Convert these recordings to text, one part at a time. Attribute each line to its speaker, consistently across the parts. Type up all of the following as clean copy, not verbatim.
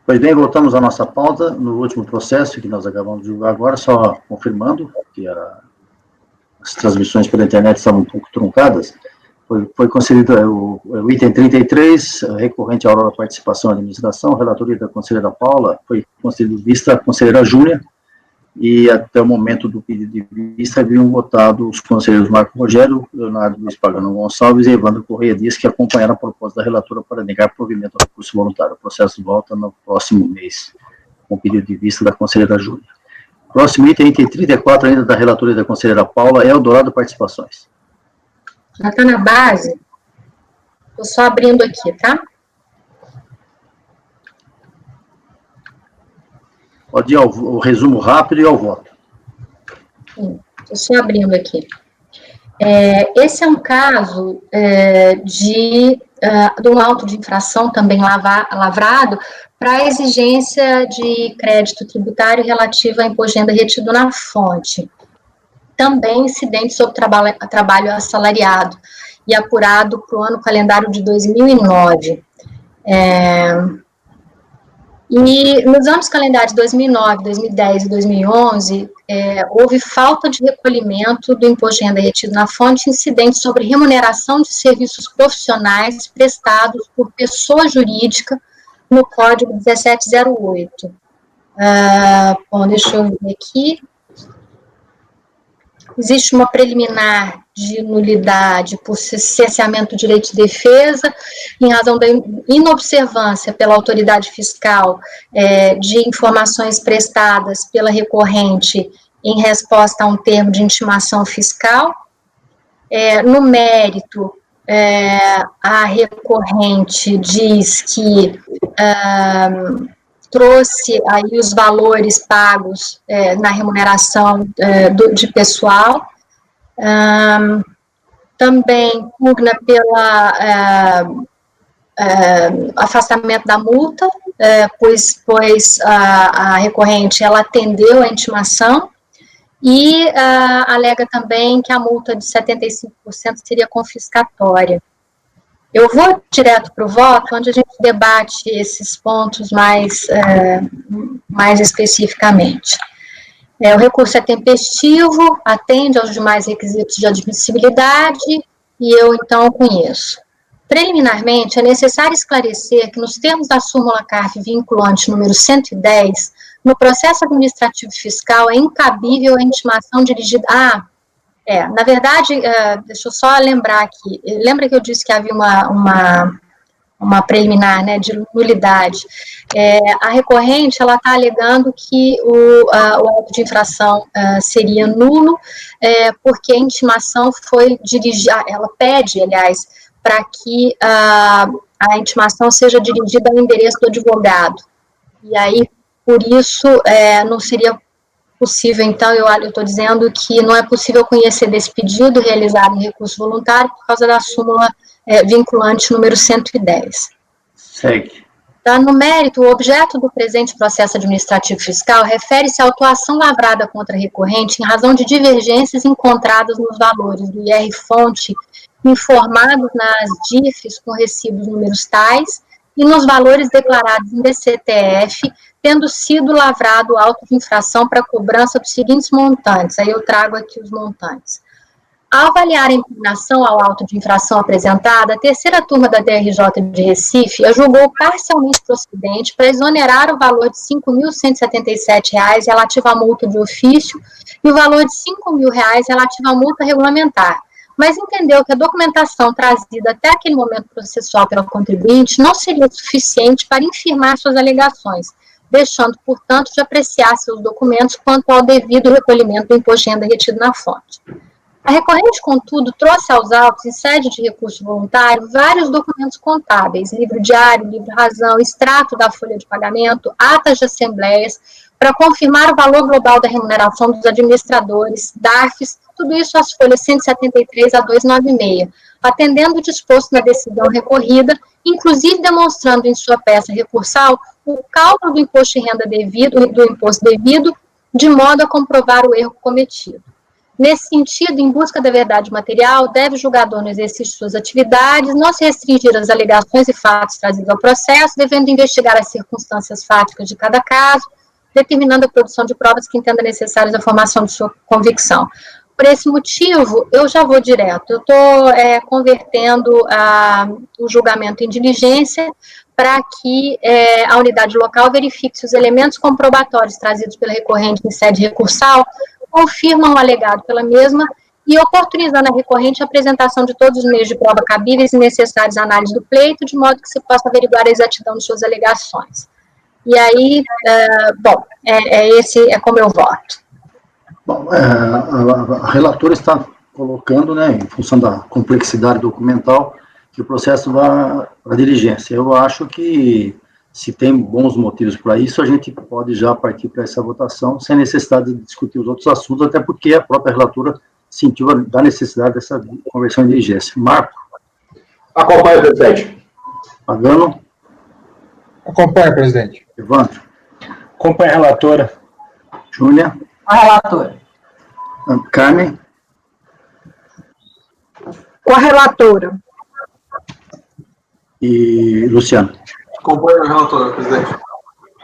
Speaker 1: Pois bem, voltamos à nossa pauta no último processo que nós acabamos de julgar agora, só confirmando que as transmissões pela internet estavam um pouco truncadas. Foi concedido o item 33, recorrente à hora da participação da administração, relatoria da conselheira Paula, foi concedido vista a conselheira Júlia, e até o momento do pedido de vista haviam votado os conselheiros Marco Rogério, Leonardo Luiz Pagano Gonçalves e Evandro Correia Dias, que acompanharam a proposta da relatora para negar provimento ao recurso voluntário. O processo volta no próximo mês, com o pedido de vista da conselheira Júlia. Próximo item 34, ainda da relatoria da conselheira Paula, é Eldorado Participações.
Speaker 2: Já está na base? Estou só abrindo aqui, tá?
Speaker 1: Pode ir ao resumo rápido e ao voto.
Speaker 2: Estou só abrindo aqui. Esse é um caso de um auto de infração também lavrado para a exigência de crédito tributário relativo a imposto de renda retido na fonte. Também incidente sobre trabalho assalariado e apurado para o ano calendário de 2009. E nos anos calendários 2009, 2010 e 2011, houve falta de recolhimento do imposto de renda retido na fonte, incidente sobre remuneração de serviços profissionais prestados por pessoa jurídica no Código 1708. Bom, deixa eu ver aqui. Existe uma preliminar de nulidade por cerceamento do direito de defesa, em razão da inobservância pela autoridade fiscal de informações prestadas pela recorrente em resposta a um termo de intimação fiscal. No mérito, a recorrente diz que trouxe aí os valores pagos na remuneração de pessoal, também pugna pela afastamento da multa, pois a recorrente ela atendeu a intimação e alega também que a multa de 75% seria confiscatória. Eu vou direto para o voto, onde a gente debate esses pontos mais especificamente. O recurso é tempestivo, atende aos demais requisitos de admissibilidade, e eu, então, conheço. Preliminarmente, é necessário esclarecer que, nos termos da súmula CARF vinculante número 110, no processo administrativo fiscal é incabível a intimação dirigida... na verdade, deixa eu só lembrar aqui, lembra que eu disse que havia uma preliminar, né, de nulidade. A recorrente, ela está alegando que o auto de infração seria nulo, porque a intimação foi dirigida, ela pede, aliás, para que a intimação seja dirigida ao endereço do advogado. E aí, por isso, não seria possível, então, eu estou dizendo que não é possível conhecer desse pedido realizado em recurso voluntário por causa da súmula vinculante número 110.
Speaker 1: Segue.
Speaker 2: Tá, no mérito, o objeto do presente processo administrativo fiscal refere-se à autuação lavrada contra a recorrente em razão de divergências encontradas nos valores do IR-fonte informados nas DIFs com recibos números tais e nos valores declarados em DCTF, tendo sido lavrado auto de infração para cobrança dos seguintes montantes. Aí eu trago aqui os montantes. Ao avaliar a impugnação ao auto de infração apresentada, a terceira turma da DRJ de Recife a julgou parcialmente procedente para exonerar o valor de R$ 5.177 relativo à multa de ofício e o valor de R$ 5.000 relativo à multa regulamentar, mas entendeu que a documentação trazida até aquele momento processual pela contribuinte não seria suficiente para infirmar suas alegações, deixando, portanto, de apreciar seus documentos quanto ao devido recolhimento do imposto de renda retido na fonte. A recorrente, contudo, trouxe aos autos, em sede de recurso voluntário, vários documentos contábeis, livro diário, livro razão, extrato da folha de pagamento, atas de assembleias, para confirmar o valor global da remuneração dos administradores, DARFs, tudo isso às folhas 173 a 296, atendendo o disposto na decisão recorrida, inclusive demonstrando em sua peça recursal o cálculo do imposto de renda devido, do imposto devido, de modo a comprovar o erro cometido. Nesse sentido, em busca da verdade material, deve o julgador, no exercício de suas atividades, não se restringir às alegações e fatos trazidos ao processo, devendo investigar as circunstâncias fáticas de cada caso, determinando a produção de provas que entenda necessárias à formação de sua convicção. Por esse motivo, eu já vou direto. Eu estou convertendo o julgamento em diligência para que a unidade local verifique se os elementos comprobatórios trazidos pela recorrente em sede recursal confirmam o alegado pela mesma e oportunizando a recorrente a apresentação de todos os meios de prova cabíveis e necessários à análise do pleito, de modo que se possa averiguar a exatidão de suas alegações. E aí, esse é como eu voto.
Speaker 1: Bom, a relatora está colocando, né, em função da complexidade documental, que o processo vá para a diligência. Eu acho que, se tem bons motivos para isso, a gente pode já partir para essa votação, sem necessidade de discutir os outros assuntos, até porque a própria relatora sentiu a necessidade dessa conversão em diligência. Marco?
Speaker 3: Acompanha, presidente.
Speaker 1: Pagano?
Speaker 4: Acompanha, presidente.
Speaker 1: Evandro?
Speaker 4: Acompanha a relatora.
Speaker 1: Júlia?
Speaker 5: A relatora.
Speaker 1: Carmen?
Speaker 5: Com a relatora.
Speaker 1: E Luciano?
Speaker 3: Acompanha a relatora, presidente.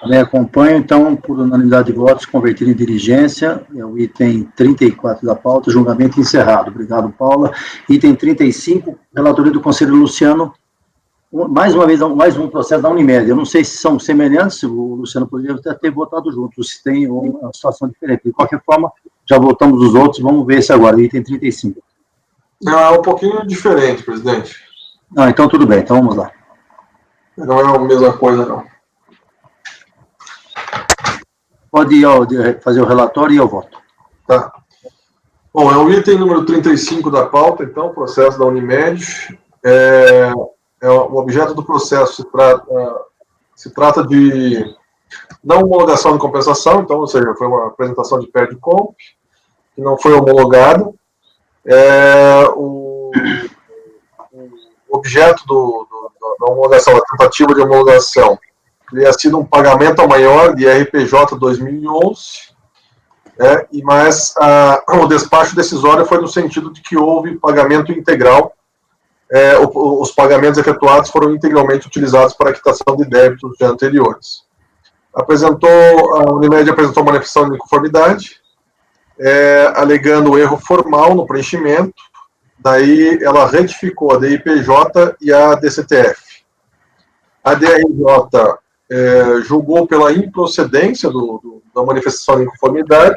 Speaker 1: Também acompanho, então, por unanimidade de votos, convertido em diligência, é o item 34 da pauta, julgamento encerrado. Obrigado, Paula. Item 35, relatoria do conselheiro Luciano, mais uma vez, mais um processo da Unimed. Eu não sei se são semelhantes, o Luciano poderia até ter votado junto, se tem uma situação diferente. De qualquer forma, já votamos os outros, vamos ver esse agora, item 35.
Speaker 3: Não, é um pouquinho diferente, presidente.
Speaker 1: Não, então tudo bem, então vamos lá.
Speaker 3: Não é a mesma coisa, não.
Speaker 1: Pode fazer o relatório e eu voto.
Speaker 3: Tá. Bom, é o item número 35 da pauta, então, processo da Unimed. O objeto do processo se trata de não homologação de compensação, então, ou seja, foi uma apresentação de PERD-COMP, que não foi homologada. O objeto da homologação, a tentativa de homologação, teria sido um pagamento a maior de RPJ 2011, mas o despacho decisório foi no sentido de que houve pagamento integral. Os pagamentos efetuados foram integralmente utilizados para a quitação de débitos já anteriores. A Unimed apresentou manifestação de inconformidade, alegando erro formal no preenchimento, daí ela retificou a DIPJ e a DCTF. A DRJ julgou pela improcedência da manifestação de inconformidade,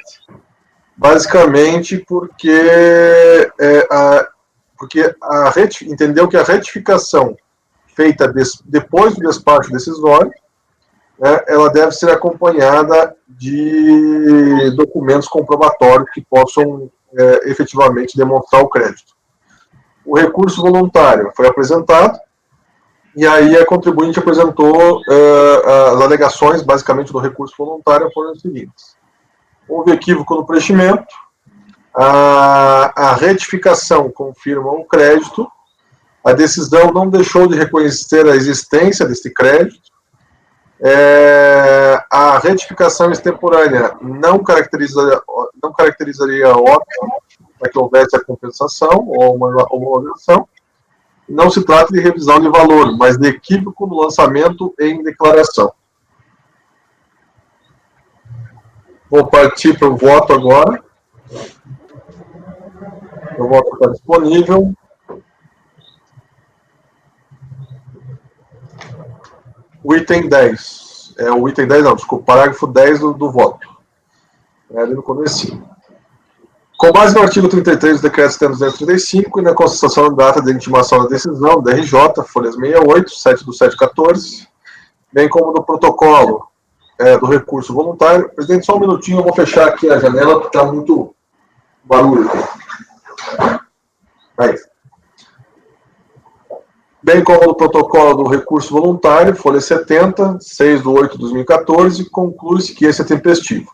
Speaker 3: basicamente porque entendeu que a retificação feita depois do despacho decisório, ela deve ser acompanhada de documentos comprobatórios que possam efetivamente demonstrar o crédito. O recurso voluntário foi apresentado, e aí a contribuinte apresentou as alegações, basicamente, do recurso voluntário foram as seguintes. Houve equívoco no preenchimento, a retificação confirma o crédito, a decisão não deixou de reconhecer a existência desse crédito, a retificação extemporânea não caracterizaria óbvio para que houvesse a compensação ou uma homologação. Não se trata de revisão de valor, mas de equívoco no lançamento em declaração. Vou partir para o voto agora. O voto está disponível. O item 10. O item 10, não, desculpa, parágrafo 10 do voto. Ali no comecinho. Com base no artigo 33 do Decreto 235 e na constatação da data de intimação da decisão, DRJ, folhas 68, 7/7/14, bem como do protocolo do recurso voluntário. Presidente, só um minutinho, eu vou fechar aqui a janela, porque está muito barulho. Aí. Bem como do protocolo do recurso voluntário, folha 70, 6/8/2014, conclui-se que esse é tempestivo.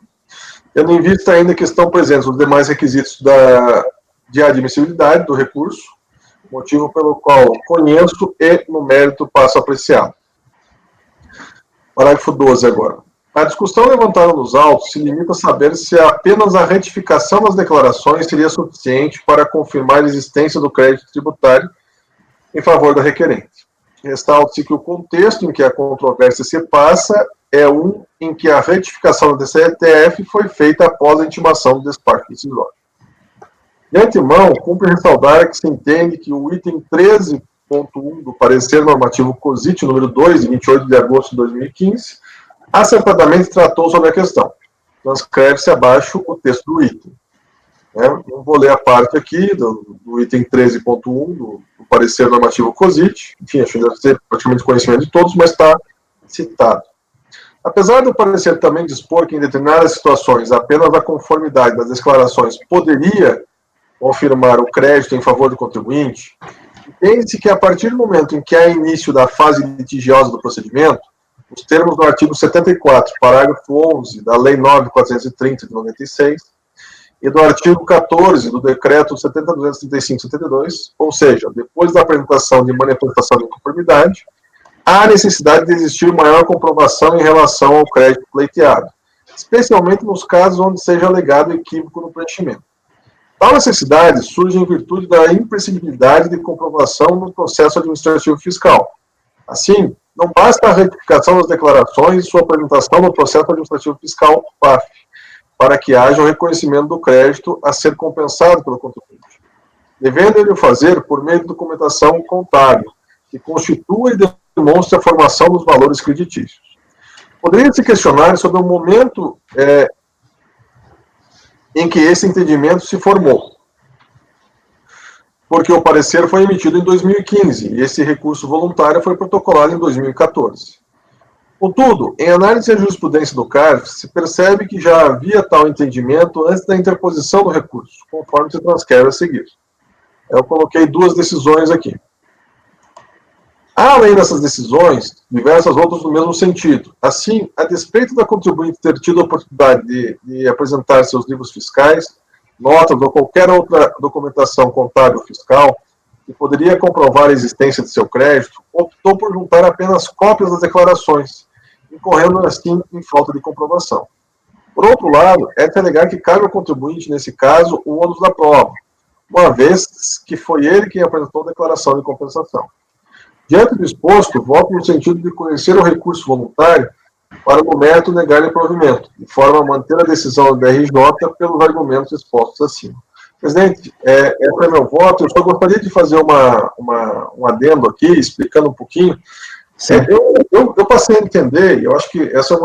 Speaker 3: Tendo em vista ainda que estão presentes os demais requisitos de admissibilidade do recurso, motivo pelo qual conheço e, no mérito, passo a apreciar. Parágrafo 12 agora. A discussão levantada nos autos se limita a saber se apenas a retificação das declarações seria suficiente para confirmar a existência do crédito tributário em favor da requerente. Restalte-se que o contexto em que a controvérsia se passa é um em que a retificação da DCTF foi feita após a intimação do despacho decisório. De antemão, cumpre ressaltar que se entende que o item 13.1 do parecer normativo COSIT número 2, de 28 de agosto de 2015, acertadamente tratou sobre a questão. Transcreve-se abaixo o texto do item. Não vou ler a parte aqui do item 13.1 do parecer normativo COSIT, enfim, acho que deve ser praticamente conhecimento de todos, mas está citado. Apesar do parecer também dispor que em determinadas situações apenas a conformidade das declarações poderia confirmar o crédito em favor do contribuinte, entende-se que a partir do momento em que há início da fase litigiosa do procedimento, os termos do artigo 74, parágrafo 11 da Lei 9.430 de 96 e do artigo 14 do Decreto 70.235/72, ou seja, depois da apresentação de manifestação de inconformidade, há necessidade de existir maior comprovação em relação ao crédito pleiteado, especialmente nos casos onde seja alegado equívoco no preenchimento. Tal necessidade surge em virtude da imprescindibilidade de comprovação no processo administrativo fiscal. Assim, não basta a retificação das declarações e sua apresentação no processo administrativo fiscal, PAF, para que haja o reconhecimento do crédito a ser compensado pelo contribuinte, devendo ele o fazer por meio de documentação contábil, que constitua e demonstre a formação dos valores creditícios. Poderia se questionar sobre o momento em que esse entendimento se formou, porque o parecer foi emitido em 2015 e esse recurso voluntário foi protocolado em 2014. Contudo, em análise à jurisprudência do CARF, se percebe que já havia tal entendimento antes da interposição do recurso, conforme se transcreve a seguir. Eu coloquei duas decisões aqui. Além dessas decisões, diversas outras no mesmo sentido. Assim, a despeito da contribuinte ter tido a oportunidade de apresentar seus livros fiscais, notas ou qualquer outra documentação contábil fiscal que poderia comprovar a existência de seu crédito, optou por juntar apenas cópias das declarações, incorrendo assim em falta de comprovação. Por outro lado, é de alegar que cabe ao contribuinte, nesse caso, o ônus da prova, uma vez que foi ele quem apresentou a declaração de compensação. Diante do exposto, voto no sentido de conhecer o recurso voluntário para, no mérito, negar-lhe provimento, de forma a manter a decisão do DRJ pelos argumentos expostos acima. Presidente, para meu voto, eu só gostaria de fazer um adendo aqui, explicando um pouquinho. Eu passei a entender, e eu acho que essa é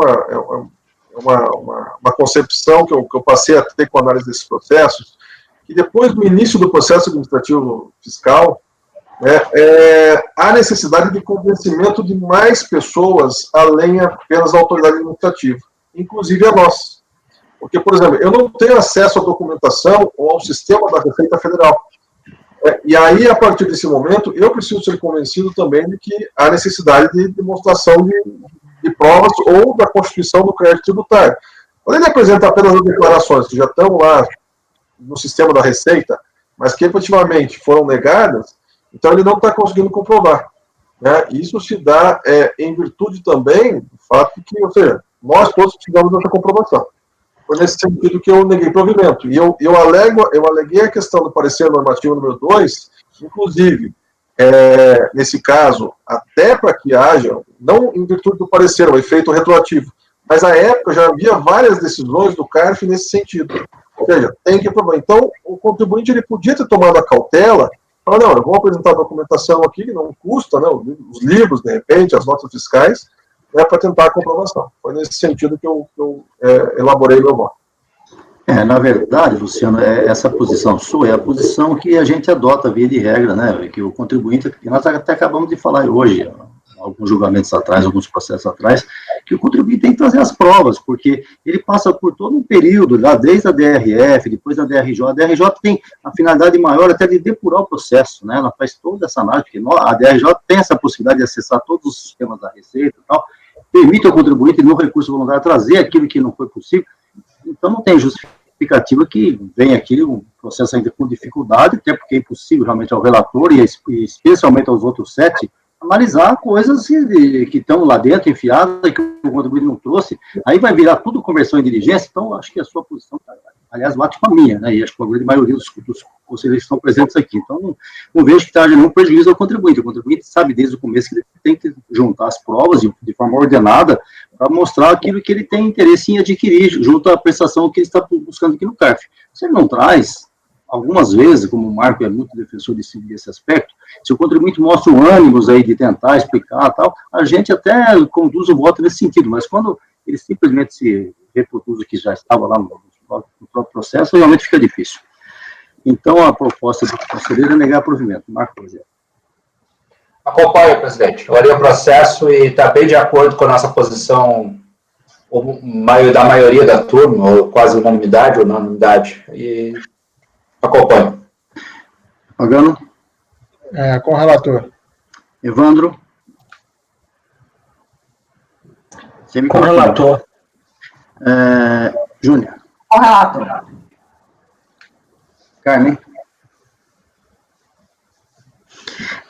Speaker 3: uma concepção que eu passei a ter com a análise desses processos, que depois do início do processo administrativo fiscal, há necessidade de convencimento de mais pessoas, além apenas da autoridade administrativa, inclusive a nós. Porque, por exemplo, eu não tenho acesso à documentação ou ao sistema da Receita Federal. E aí, a partir desse momento, eu preciso ser convencido também de que há necessidade de demonstração de provas ou da constituição do crédito tributário. Quando ele apresenta apenas as declarações que já estão lá no sistema da Receita, mas que efetivamente foram negadas, então ele não está conseguindo comprovar. Isso se dá em virtude também do fato de que, ou seja, nós todos precisamos dessa comprovação. Foi nesse sentido que eu neguei provimento. E eu aleguei a questão do parecer normativo número 2, inclusive, nesse caso, até para que haja, não em virtude do parecer, o efeito retroativo, mas à época já havia várias decisões do CARF nesse sentido. Ou seja, tem que provar. Então, o contribuinte ele podia ter tomado a cautela, falar, não, eu vou apresentar a documentação aqui, que não custa, né, os livros, de repente, as notas fiscais, para tentar a comprovação. Foi nesse sentido que eu elaborei meu voto.
Speaker 1: Na verdade, Luciano, essa posição sua é a posição que a gente adota via de regra, né, que o contribuinte, que nós até acabamos de falar hoje, alguns julgamentos atrás, alguns processos atrás, que o contribuinte tem que trazer as provas, porque ele passa por todo um período, lá desde a DRF, depois da DRJ. A DRJ tem a finalidade maior até de depurar o processo, né? Ela faz toda essa análise, porque a DRJ tem essa possibilidade de acessar todos os sistemas da Receita e tal, permite ao contribuinte, no recurso voluntário, trazer aquilo que não foi possível. Então, não tem justificativa que venha aqui o processo ainda com dificuldade, até porque é impossível realmente ao relator, e especialmente aos outros 7, analisar coisas que estão lá dentro, enfiadas, que o contribuinte não trouxe, aí vai virar tudo conversão em diligência, então acho que a sua posição, aliás, bate com a minha, né, e acho que a grande maioria dos conselheiros que estão presentes aqui, então não vejo que traga nenhum prejuízo ao contribuinte. O contribuinte sabe desde o começo que ele tem que juntar as provas de forma ordenada para mostrar aquilo que ele tem interesse em adquirir junto à prestação que ele está buscando aqui no CARF. Se ele não traz, algumas vezes, como o Marco é muito defensor desse aspecto, se o contribuinte mostra o ânimo aí de tentar explicar tal, a gente até conduz o voto nesse sentido, mas quando ele simplesmente se reproduz o que já estava lá no próprio processo, realmente fica difícil. Então, a proposta do conselheiro é negar provimento. Marco, por exemplo.
Speaker 6: Acompanho, presidente. Eu olhei o processo e está bem de acordo com a nossa posição, da maioria da turma, ou quase unanimidade, e acompanho.
Speaker 1: Pagano?
Speaker 4: Com o relator.
Speaker 1: Evandro?
Speaker 4: Com o relator.
Speaker 1: Júnior?
Speaker 5: Com o relator.
Speaker 1: Carmen?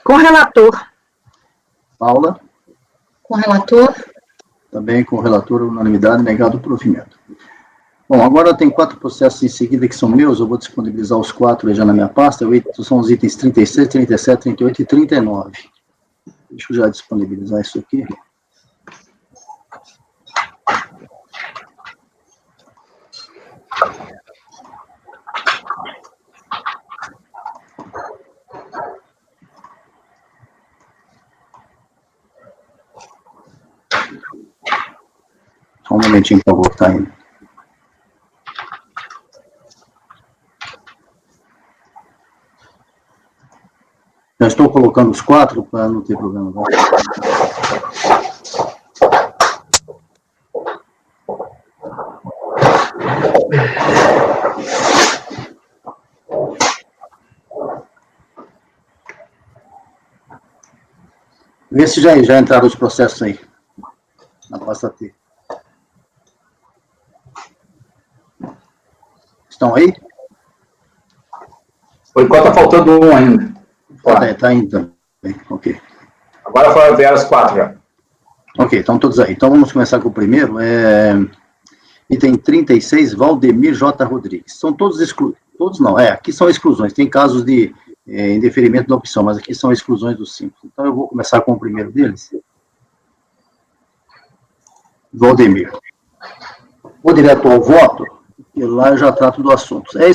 Speaker 5: Com o relator.
Speaker 1: Paula?
Speaker 2: Com o relator.
Speaker 1: Também com o relator, unanimidade, negado o provimento. Bom, agora tem 4 processos em seguida que são meus, eu vou disponibilizar os 4 já na minha pasta, são os itens 36, 37, 38 e 39. Deixa eu já disponibilizar isso aqui. Só um momentinho, por favor, tá indo. Já estou colocando os 4 para não ter problema. Não. Vê se já entraram os processos aí, na pasta T. Estão aí?
Speaker 6: Por enquanto está faltando um ainda.
Speaker 1: Está indo também, ok.
Speaker 6: Agora vieram os 4 já.
Speaker 1: Ok, estão todos aí. Então vamos começar com o primeiro. Item 36, Valdemir J. Rodrigues. São todos excluídos. Todos não, aqui são exclusões. Tem casos de indeferimento da opção, mas aqui são exclusões dos 5. Então eu vou começar com o primeiro deles. Valdemir. Vou direto ao voto, e lá eu já trato do assunto. É a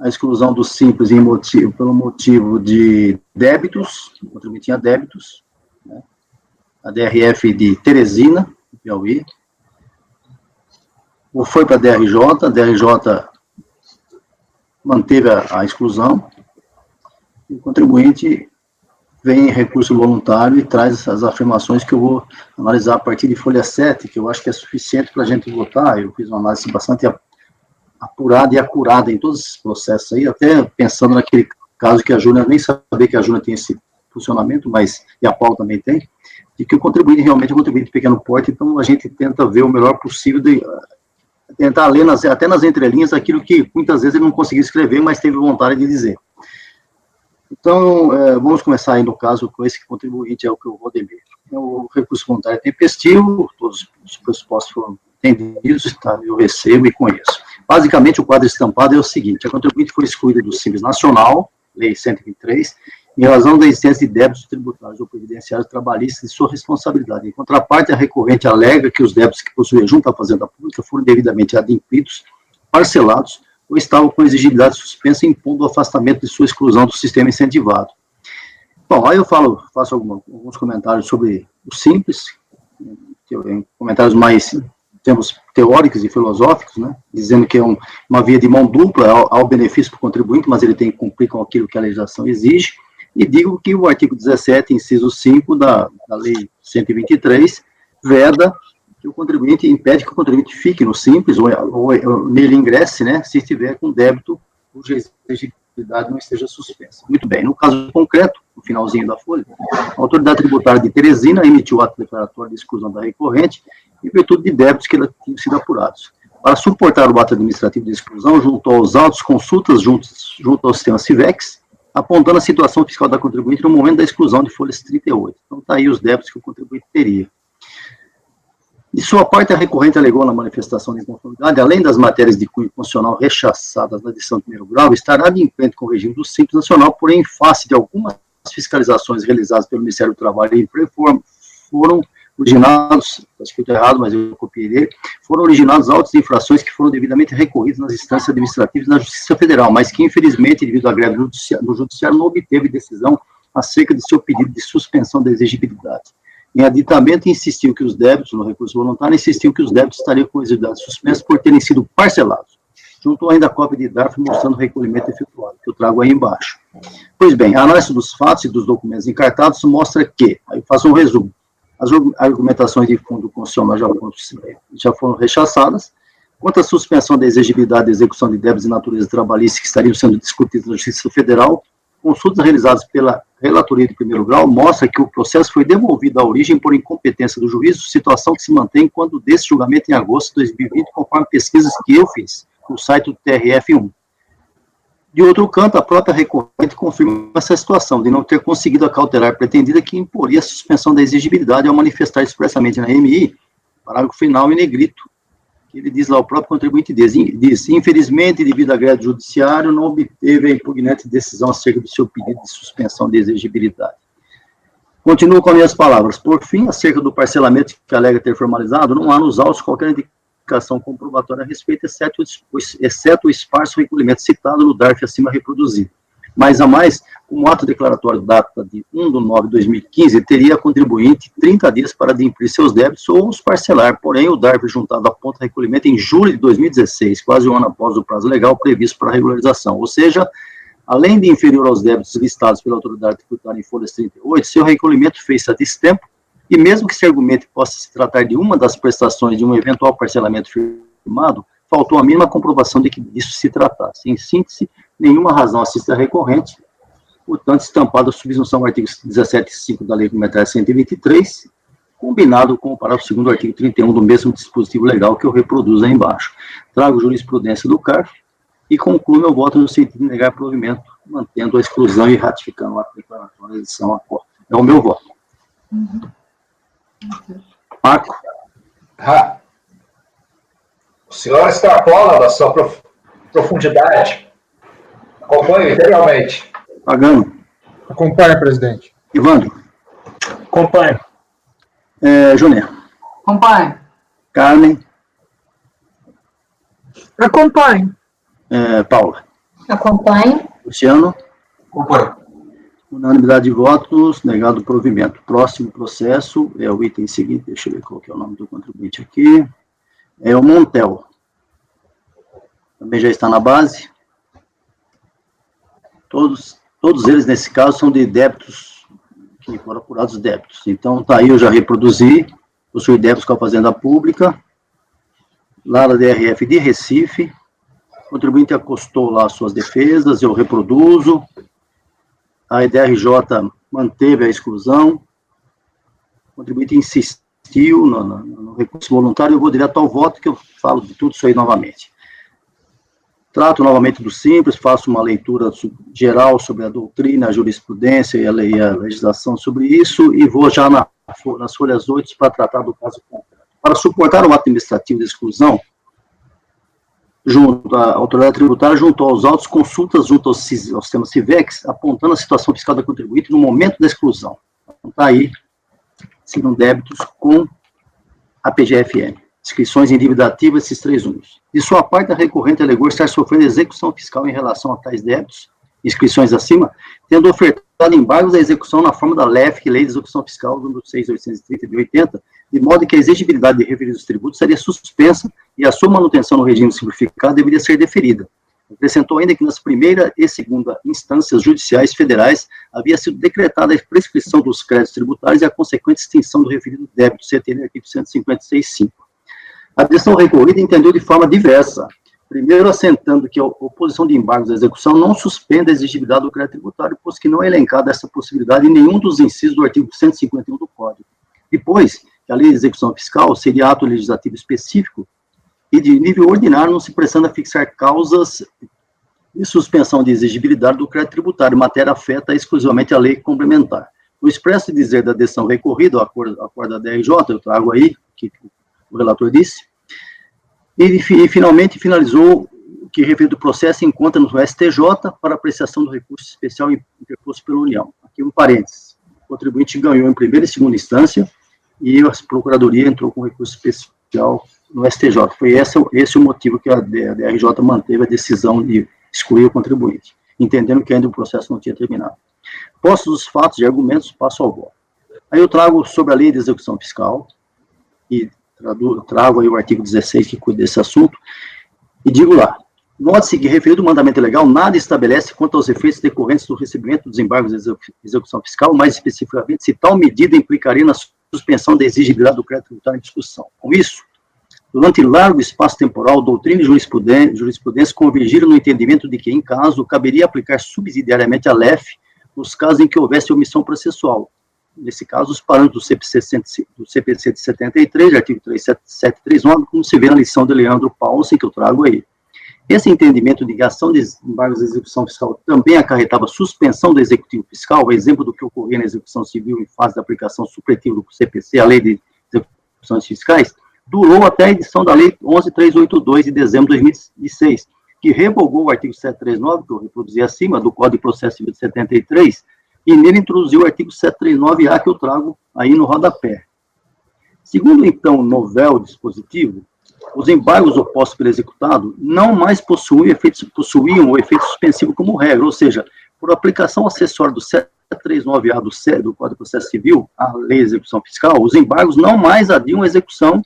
Speaker 1: exclusão do simples pelo motivo de débitos, o contribuinte tinha débitos, né? A DRF de Teresina, Piauí, ou foi para a DRJ manteve a exclusão, e o contribuinte vem em recurso voluntário e traz essas afirmações que eu vou analisar a partir de folha 7, que eu acho que é suficiente para a gente votar. Eu fiz uma análise bastante apurada e acurada em todos esses processos aí, até pensando naquele caso que a Júlia, nem sabia que a Júlia tem esse funcionamento, mas, e a Paula também tem, de que o contribuinte realmente é um contribuinte de pequeno porte, então a gente tenta ver o melhor possível, tentar ler até nas entrelinhas aquilo que muitas vezes ele não conseguiu escrever, mas teve vontade de dizer. Então, vamos começar aí no caso com esse contribuinte, é o que eu vou dever. O recurso voluntário tempestivo, todos os pressupostos foram entendidos, tá, eu recebo e conheço. Basicamente, o quadro estampado é o seguinte: a contribuinte foi excluída do Simples Nacional, Lei 123, em razão da existência de débitos tributários ou previdenciários trabalhistas de sua responsabilidade. Em contraparte, a recorrente alega que os débitos que possuía junto à Fazenda Pública foram devidamente adimplidos, parcelados, ou estavam com exigibilidade suspensa, impondo o afastamento de sua exclusão do sistema incentivado. Bom, aí eu faço alguns comentários sobre o Simples, comentários mais, em termos teóricos e filosóficos, né, dizendo que é uma via de mão dupla ao benefício para o contribuinte, mas ele tem que cumprir com aquilo que a legislação exige, e digo que o artigo 17, inciso 5 da Lei 123, veda que o contribuinte, impede que o contribuinte fique no Simples, ou nele ingresse, né, se estiver com débito cuja exigibilidade não esteja suspensa. Muito bem, no caso concreto, no finalzinho da folha, a autoridade tributária de Teresina emitiu o ato declaratório de exclusão da recorrente em virtude de débitos que tinham sido apurados. Para suportar o ato administrativo de exclusão, junto aos autos consultas junto ao sistema CIVEX, apontando a situação fiscal da contribuinte no momento da exclusão de folhas 38. Então, está aí os débitos que o contribuinte teria. De sua parte, a recorrente alegou na manifestação de inconformidade, além das matérias de cunho constitucional rechaçadas na decisão de primeiro grau, estará de implante com o regime do Simples Nacional, porém, em face de algumas fiscalizações realizadas pelo Ministério do Trabalho e Emprego, foram originados, acho que eu estou errado, mas eu copiei, foram originados autos de infrações que foram devidamente recorridos nas instâncias administrativas e na Justiça Federal, mas que, infelizmente, devido à greve no Judiciário, não obteve decisão acerca de seu pedido de suspensão da exigibilidade. Em aditamento, insistiu que os débitos, no recurso voluntário, insistiu que os débitos estariam com exigibilidade suspensa por terem sido parcelados. Juntou ainda a cópia de DARF mostrando o recolhimento efetuado, que eu trago aí embaixo. Pois bem, a análise dos fatos e dos documentos encartados mostra que, aí eu faço um resumo, as argumentações de fundo constitucional já foram rechaçadas. Quanto à suspensão da exigibilidade da execução de débitos de natureza trabalhista que estariam sendo discutidos na Justiça Federal, consultas realizadas pela relatoria de primeiro grau mostra que o processo foi devolvido à origem por incompetência do juízo, situação que se mantém quando desse julgamento em agosto de 2020, conforme pesquisas que eu fiz no site do TRF1. De outro canto, a própria recorrente confirma essa situação de não ter conseguido a cautelar pretendida que imporia a suspensão da exigibilidade ao manifestar expressamente na MI, parágrafo final em negrito, que ele diz lá, o próprio contribuinte diz, infelizmente, devido à greve do judiciário, não obteve a impugnante decisão acerca do seu pedido de suspensão de exigibilidade. Continuo com as minhas palavras. Por fim, acerca do parcelamento que alega ter formalizado, não há nos autos qualquer indicação comprobatória a respeito, exceto o esparso recolhimento citado no DARF acima reproduzido. Mais a mais, como ato declaratório data de 1/9/2015, teria a contribuinte 30 dias para adimplir seus débitos ou os parcelar, porém o DARF juntado aponta recolhimento em julho de 2016, quase um ano após o prazo legal previsto para a regularização, ou seja, além de inferior aos débitos listados pela autoridade tributária em folhas 38, seu recolhimento fez-se a destempo, e mesmo que se argumente possa se tratar de uma das prestações de um eventual parcelamento firmado, faltou a mínima comprovação de que disso se tratasse. Em síntese, nenhuma razão assiste à recorrente, portanto, estampada a subsunção ao artigo 17.5 da Lei Complementar 123, combinado com o parágrafo 2º do artigo 31 do mesmo dispositivo legal que eu reproduzo aí embaixo. Trago jurisprudência do CARF e concluo meu voto no sentido de negar provimento, mantendo a exclusão e ratificando a declaratória de edição a corte. É o meu voto. Marco.
Speaker 6: O senhor extrapola da sua profundidade. Acompanho integralmente.
Speaker 1: Pagano.
Speaker 4: Acompanha, presidente.
Speaker 1: Ivandro.
Speaker 4: Acompanha.
Speaker 1: Júnior.
Speaker 5: Acompanho.
Speaker 1: Carmen.
Speaker 5: Acompanho.
Speaker 1: Paula.
Speaker 2: Acompanho.
Speaker 1: Luciano.
Speaker 3: Acompanho.
Speaker 1: Unanimidade de votos, negado o provimento. Próximo processo é o item seguinte, deixa eu ver qual que é o nome do contribuinte aqui. É o Montel. Também já está na base. Todos eles, nesse caso, são de débitos, que foram apurados débitos. Então, tá aí, eu já reproduzi, possui débitos com a Fazenda Pública, lá da DRF de Recife, o contribuinte acostou lá as suas defesas, eu reproduzo, a EDRJ manteve a exclusão, o contribuinte insistiu no recurso voluntário, eu vou direto ao voto, que eu falo de tudo isso aí novamente. Trato novamente do simples, faço uma leitura geral sobre a doutrina, a jurisprudência e a legislação sobre isso, e vou já nas folhas 8 para tratar do caso concreto. Para suportar o ato administrativo de exclusão, a autoridade tributária juntou aos autos consultas junto ao sistema CIVEX, apontando a situação fiscal da contribuinte no momento da exclusão. Então, está aí, seriam débitos com a PGFN. Inscrições em dívida ativa, esses 3 números. De sua parte, a recorrente alegou estar sofrendo execução fiscal em relação a tais débitos, inscrições acima, tendo ofertado embargos da execução na forma da LEFC, Lei de Execução Fiscal, número 6.830 de 80, de modo que a exigibilidade de referidos tributos seria suspensa e a sua manutenção no regime simplificado deveria ser deferida. Acrescentou ainda que nas primeira e segunda instâncias judiciais federais havia sido decretada a prescrição dos créditos tributários e a consequente extinção do referido débito, CTN, artigo 156.5. A decisão recorrida entendeu de forma diversa, primeiro assentando que a oposição de embargos à execução não suspende a exigibilidade do crédito tributário, pois que não é elencada essa possibilidade em nenhum dos incisos do artigo 151 do Código. Depois, que a lei de execução fiscal seria ato legislativo específico e de nível ordinário, não se prestando a fixar causas e suspensão de exigibilidade do crédito tributário, matéria afeta exclusivamente a lei complementar. O expresso dizer da decisão recorrida, o acordo da DRJ, eu trago aí, que o relator disse, e finalmente finalizou que referido processo encontra no STJ para apreciação do recurso especial interposto pela União. Aqui um parênteses, o contribuinte ganhou em primeira e segunda instância e a Procuradoria entrou com recurso especial no STJ. Foi esse o motivo que a DRJ manteve a decisão de excluir o contribuinte, entendendo que ainda o processo não tinha terminado. Postos os fatos e argumentos, passo ao voto. Aí eu trago sobre a lei de execução fiscal, e trago aí o artigo 16 que cuida desse assunto, e digo lá, note-se que, referido ao mandamento legal, nada estabelece quanto aos efeitos decorrentes do recebimento dos embargos de execução fiscal, mais especificamente, se tal medida implicaria na suspensão da exigibilidade do crédito tributário em discussão. Com isso, durante largo espaço temporal, doutrina e jurisprudência convergiram no entendimento de que, em caso, caberia aplicar subsidiariamente a LEF nos casos em que houvesse omissão processual. Nesse caso, os parâmetros do CPC de 73, artigo 3739, como se vê na lição de Leandro Paulsen, que eu trago aí. Esse entendimento de que a ação de embargos de execução fiscal também acarretava suspensão do executivo fiscal, exemplo do que ocorria na execução civil em fase de aplicação supletiva do CPC, a lei de execuções fiscais, durou até a edição da lei 11.382 de dezembro de 2006, que revogou o artigo 739, que eu reproduzi acima, do Código de Processo Civil de 73, e nele introduziu o artigo 739A, que eu trago aí no rodapé. Segundo, então, o novel dispositivo, os embargos opostos pelo executado não mais possuíam o efeito suspensivo como regra, ou seja, por aplicação acessória do 739A do Código de Processo Civil, a lei de execução fiscal, os embargos não mais adiam a execução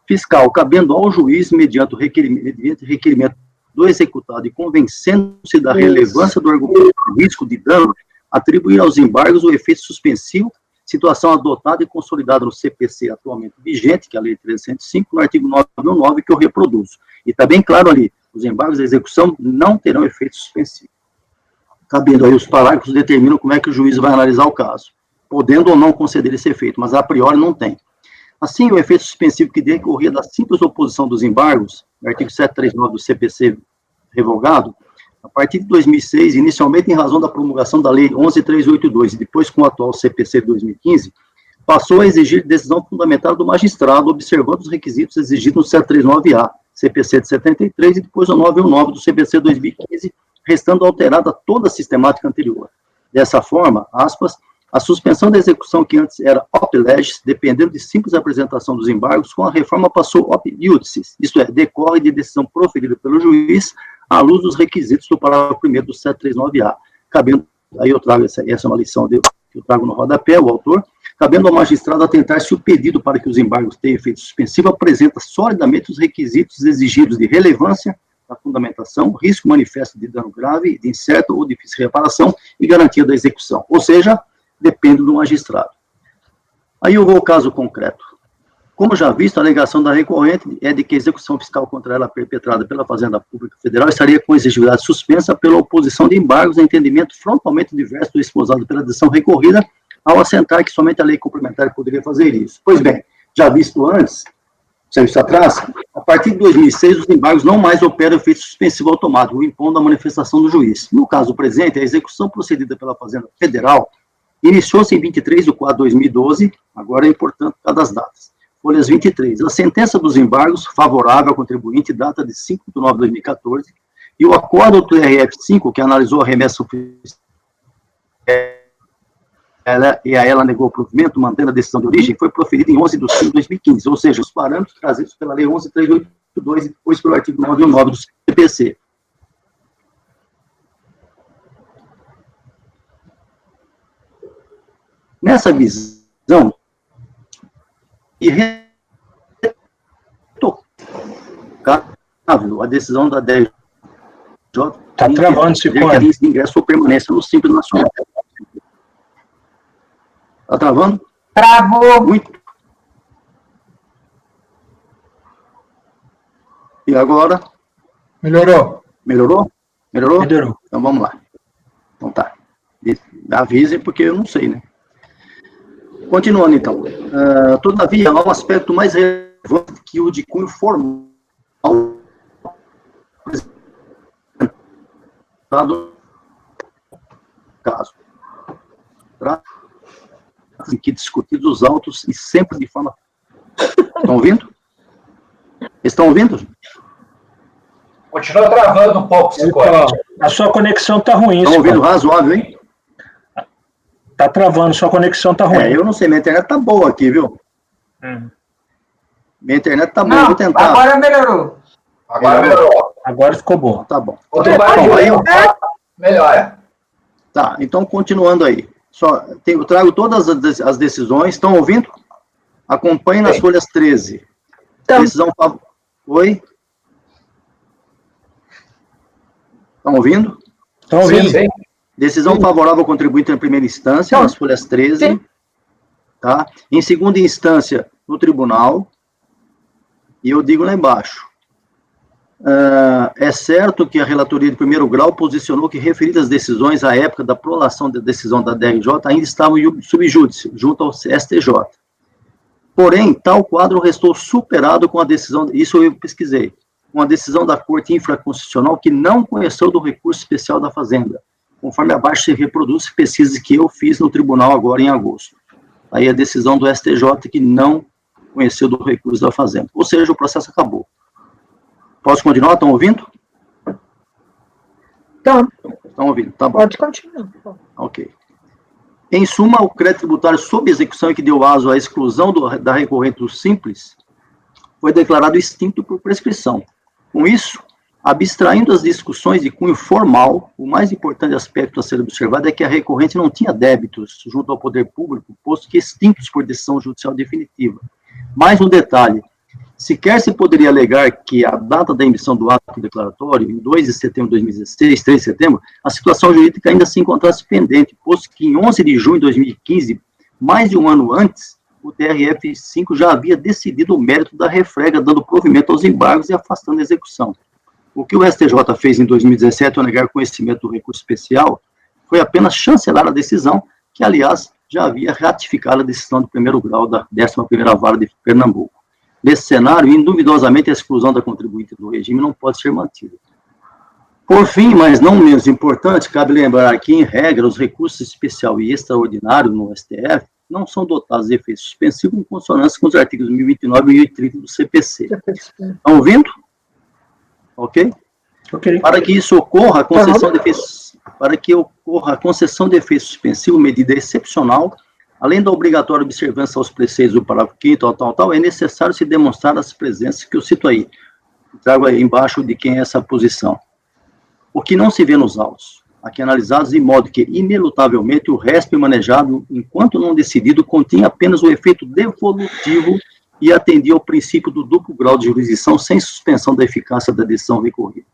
Speaker 1: fiscal, cabendo ao juiz, mediante requerimento do executado e convencendo-se da relevância do argumento do risco de dano, atribuir aos embargos o efeito suspensivo, situação adotada e consolidada no CPC atualmente vigente, que é a Lei 305, no artigo 919, que eu reproduzo. E está bem claro ali, os embargos de execução não terão efeito suspensivo. Cabendo aí os parágrafos determinam como é que o juiz vai analisar o caso, podendo ou não conceder esse efeito, mas a priori não tem. Assim, o efeito suspensivo que decorria da simples oposição dos embargos, artigo 739 do CPC revogado, a partir de 2006, inicialmente em razão da promulgação da Lei 11.382 e depois com o atual CPC de 2015, passou a exigir decisão fundamental do magistrado, observando os requisitos exigidos no 739A, CPC de 73 e depois o 919 do CPC de 2015, restando alterada toda a sistemática anterior. Dessa forma, aspas, a suspensão da execução que antes era op legis, dependendo de simples apresentação dos embargos, com a reforma passou op iudicis, isto é, decorre de decisão proferida pelo juiz à luz dos requisitos do parágrafo 1º do 739A. Cabendo, aí eu trago, essa é uma lição que eu trago no rodapé, o autor, cabendo ao magistrado atentar se o pedido para que os embargos tenham efeito suspensivo apresenta solidamente os requisitos exigidos de relevância da fundamentação, risco manifesto de dano grave, de incerta ou difícil reparação e garantia da execução. Ou seja, depende do magistrado. Aí eu vou ao caso concreto. Como já visto, a alegação da recorrente é de que a execução fiscal contra ela perpetrada pela Fazenda Pública Federal estaria com exigibilidade suspensa pela oposição de embargos a entendimento frontalmente diverso do esposado pela decisão recorrida, ao assentar que somente a lei complementar poderia fazer isso. Pois bem, já visto antes, serviço atrás, a partir de 2006, os embargos não mais operam efeito suspensivo automático, impondo a manifestação do juiz. No caso presente, a execução procedida pela Fazenda Federal iniciou-se em 23 de 4 de 2012, agora é importante cada das datas. Folhas 23. A sentença dos embargos favorável ao contribuinte data de 5 de 9 de 2014 e o acordo do TRF5, que analisou a remessa e a ela negou o provimento, mantendo a decisão de origem, foi proferido em 11 de 5 de 2015, ou seja, os parâmetros trazidos pela Lei 11.382 e depois pelo artigo 919 do CPC. Nessa visão, irretocável a decisão da DRJ
Speaker 4: está travando esse
Speaker 1: de ingresso ou permanência no Simples Nacional. Está travando?
Speaker 5: Travou.
Speaker 1: Muito. E agora?
Speaker 4: Melhorou.
Speaker 1: Melhorou? Melhorou?
Speaker 4: Melhorou.
Speaker 1: Então vamos lá. Então tá. Avisem porque eu não sei, né? Continuando, então. Todavia, há um aspecto mais relevante que o de cunho formal caso. Trata-se que discutidos os autos e sempre de forma... Estão ouvindo? Estão ouvindo?
Speaker 6: Continua travando um pouco, Cicote.
Speaker 4: A sua conexão está ruim.
Speaker 1: Estão ouvindo razoável, hein?
Speaker 4: Está travando, sua conexão está ruim.
Speaker 1: Eu não sei, minha internet está boa aqui, viu? Minha internet está boa, vou tentar.
Speaker 5: Agora melhorou.
Speaker 6: Agora melhorou.
Speaker 4: Agora ficou bom.
Speaker 1: Tá bom.
Speaker 6: Quanto mais
Speaker 1: Aí,
Speaker 6: melhora.
Speaker 1: tá, então continuando aí. Eu trago todas as decisões, estão ouvindo? Acompanhe nas folhas 13.
Speaker 5: Então.
Speaker 1: Decisão Oi? Estão ouvindo?
Speaker 4: Estão ouvindo?
Speaker 6: Sim.
Speaker 1: Decisão favorável ao contribuinte em primeira instância, nas folhas 13.
Speaker 5: Sim.
Speaker 1: Tá? Em segunda instância, no tribunal. E eu digo lá embaixo. É certo que a relatoria de primeiro grau posicionou que referidas decisões à época da prolação da decisão da DRJ ainda estavam sob júdice, junto ao STJ. Porém, tal quadro restou superado com a decisão, isso eu pesquisei, com a decisão da Corte Infraconstitucional que não conheceu do recurso especial da Fazenda, conforme abaixo se reproduz pesquisas que eu fiz no tribunal agora em agosto. Aí a decisão do STJ que não conheceu do recurso da Fazenda. Ou seja, o processo acabou. Posso continuar? Estão ouvindo?
Speaker 5: Então,
Speaker 1: Estão ouvindo? Tá bom.
Speaker 5: pode continuar.
Speaker 1: Ok. Em suma, o crédito tributário sob execução e que deu aso à exclusão da recorrente do Simples foi declarado extinto por prescrição. Com isso, abstraindo as discussões de cunho formal, o mais importante aspecto a ser observado é que a recorrente não tinha débitos junto ao poder público, posto que extintos por decisão judicial definitiva. Mais um detalhe, sequer se poderia alegar que a data da emissão do ato declaratório, em 2 de setembro de 2016, 3 de setembro, a situação jurídica ainda se encontrasse pendente, posto que em 11 de junho de 2015, mais de um ano antes, o TRF-5 já havia decidido o mérito da refrega, dando provimento aos embargos e afastando a execução. O que o STJ fez em 2017 ao negar conhecimento do recurso especial foi apenas chancelar a decisão, que, aliás, já havia ratificado a decisão do primeiro grau da 11ª Vara de Pernambuco. Nesse cenário, induvidosamente, a exclusão da contribuinte do regime não pode ser mantida. Por fim, mas não menos importante, cabe lembrar que, em regra, os recursos especial e extraordinário no STF não são dotados de efeito suspensivo em consonância com os artigos 1029 e 1030 do CPC. Estão ouvindo? Ok?
Speaker 4: Ok.
Speaker 1: Para que isso ocorra, a concessão de efeitos, para que ocorra a concessão de efeito suspensivo, medida excepcional, além da obrigatória observância aos preceitos do parágrafo 5º, é necessário se demonstrar as presenças que eu cito aí. Trago aí embaixo de quem é essa posição. O que não se vê nos autos, aqui analisados, de modo que, inelutavelmente, o RESP manejado, enquanto não decidido, continha apenas o efeito devolutivo e atendia ao princípio do duplo grau de jurisdição sem suspensão da eficácia da decisão recorrida.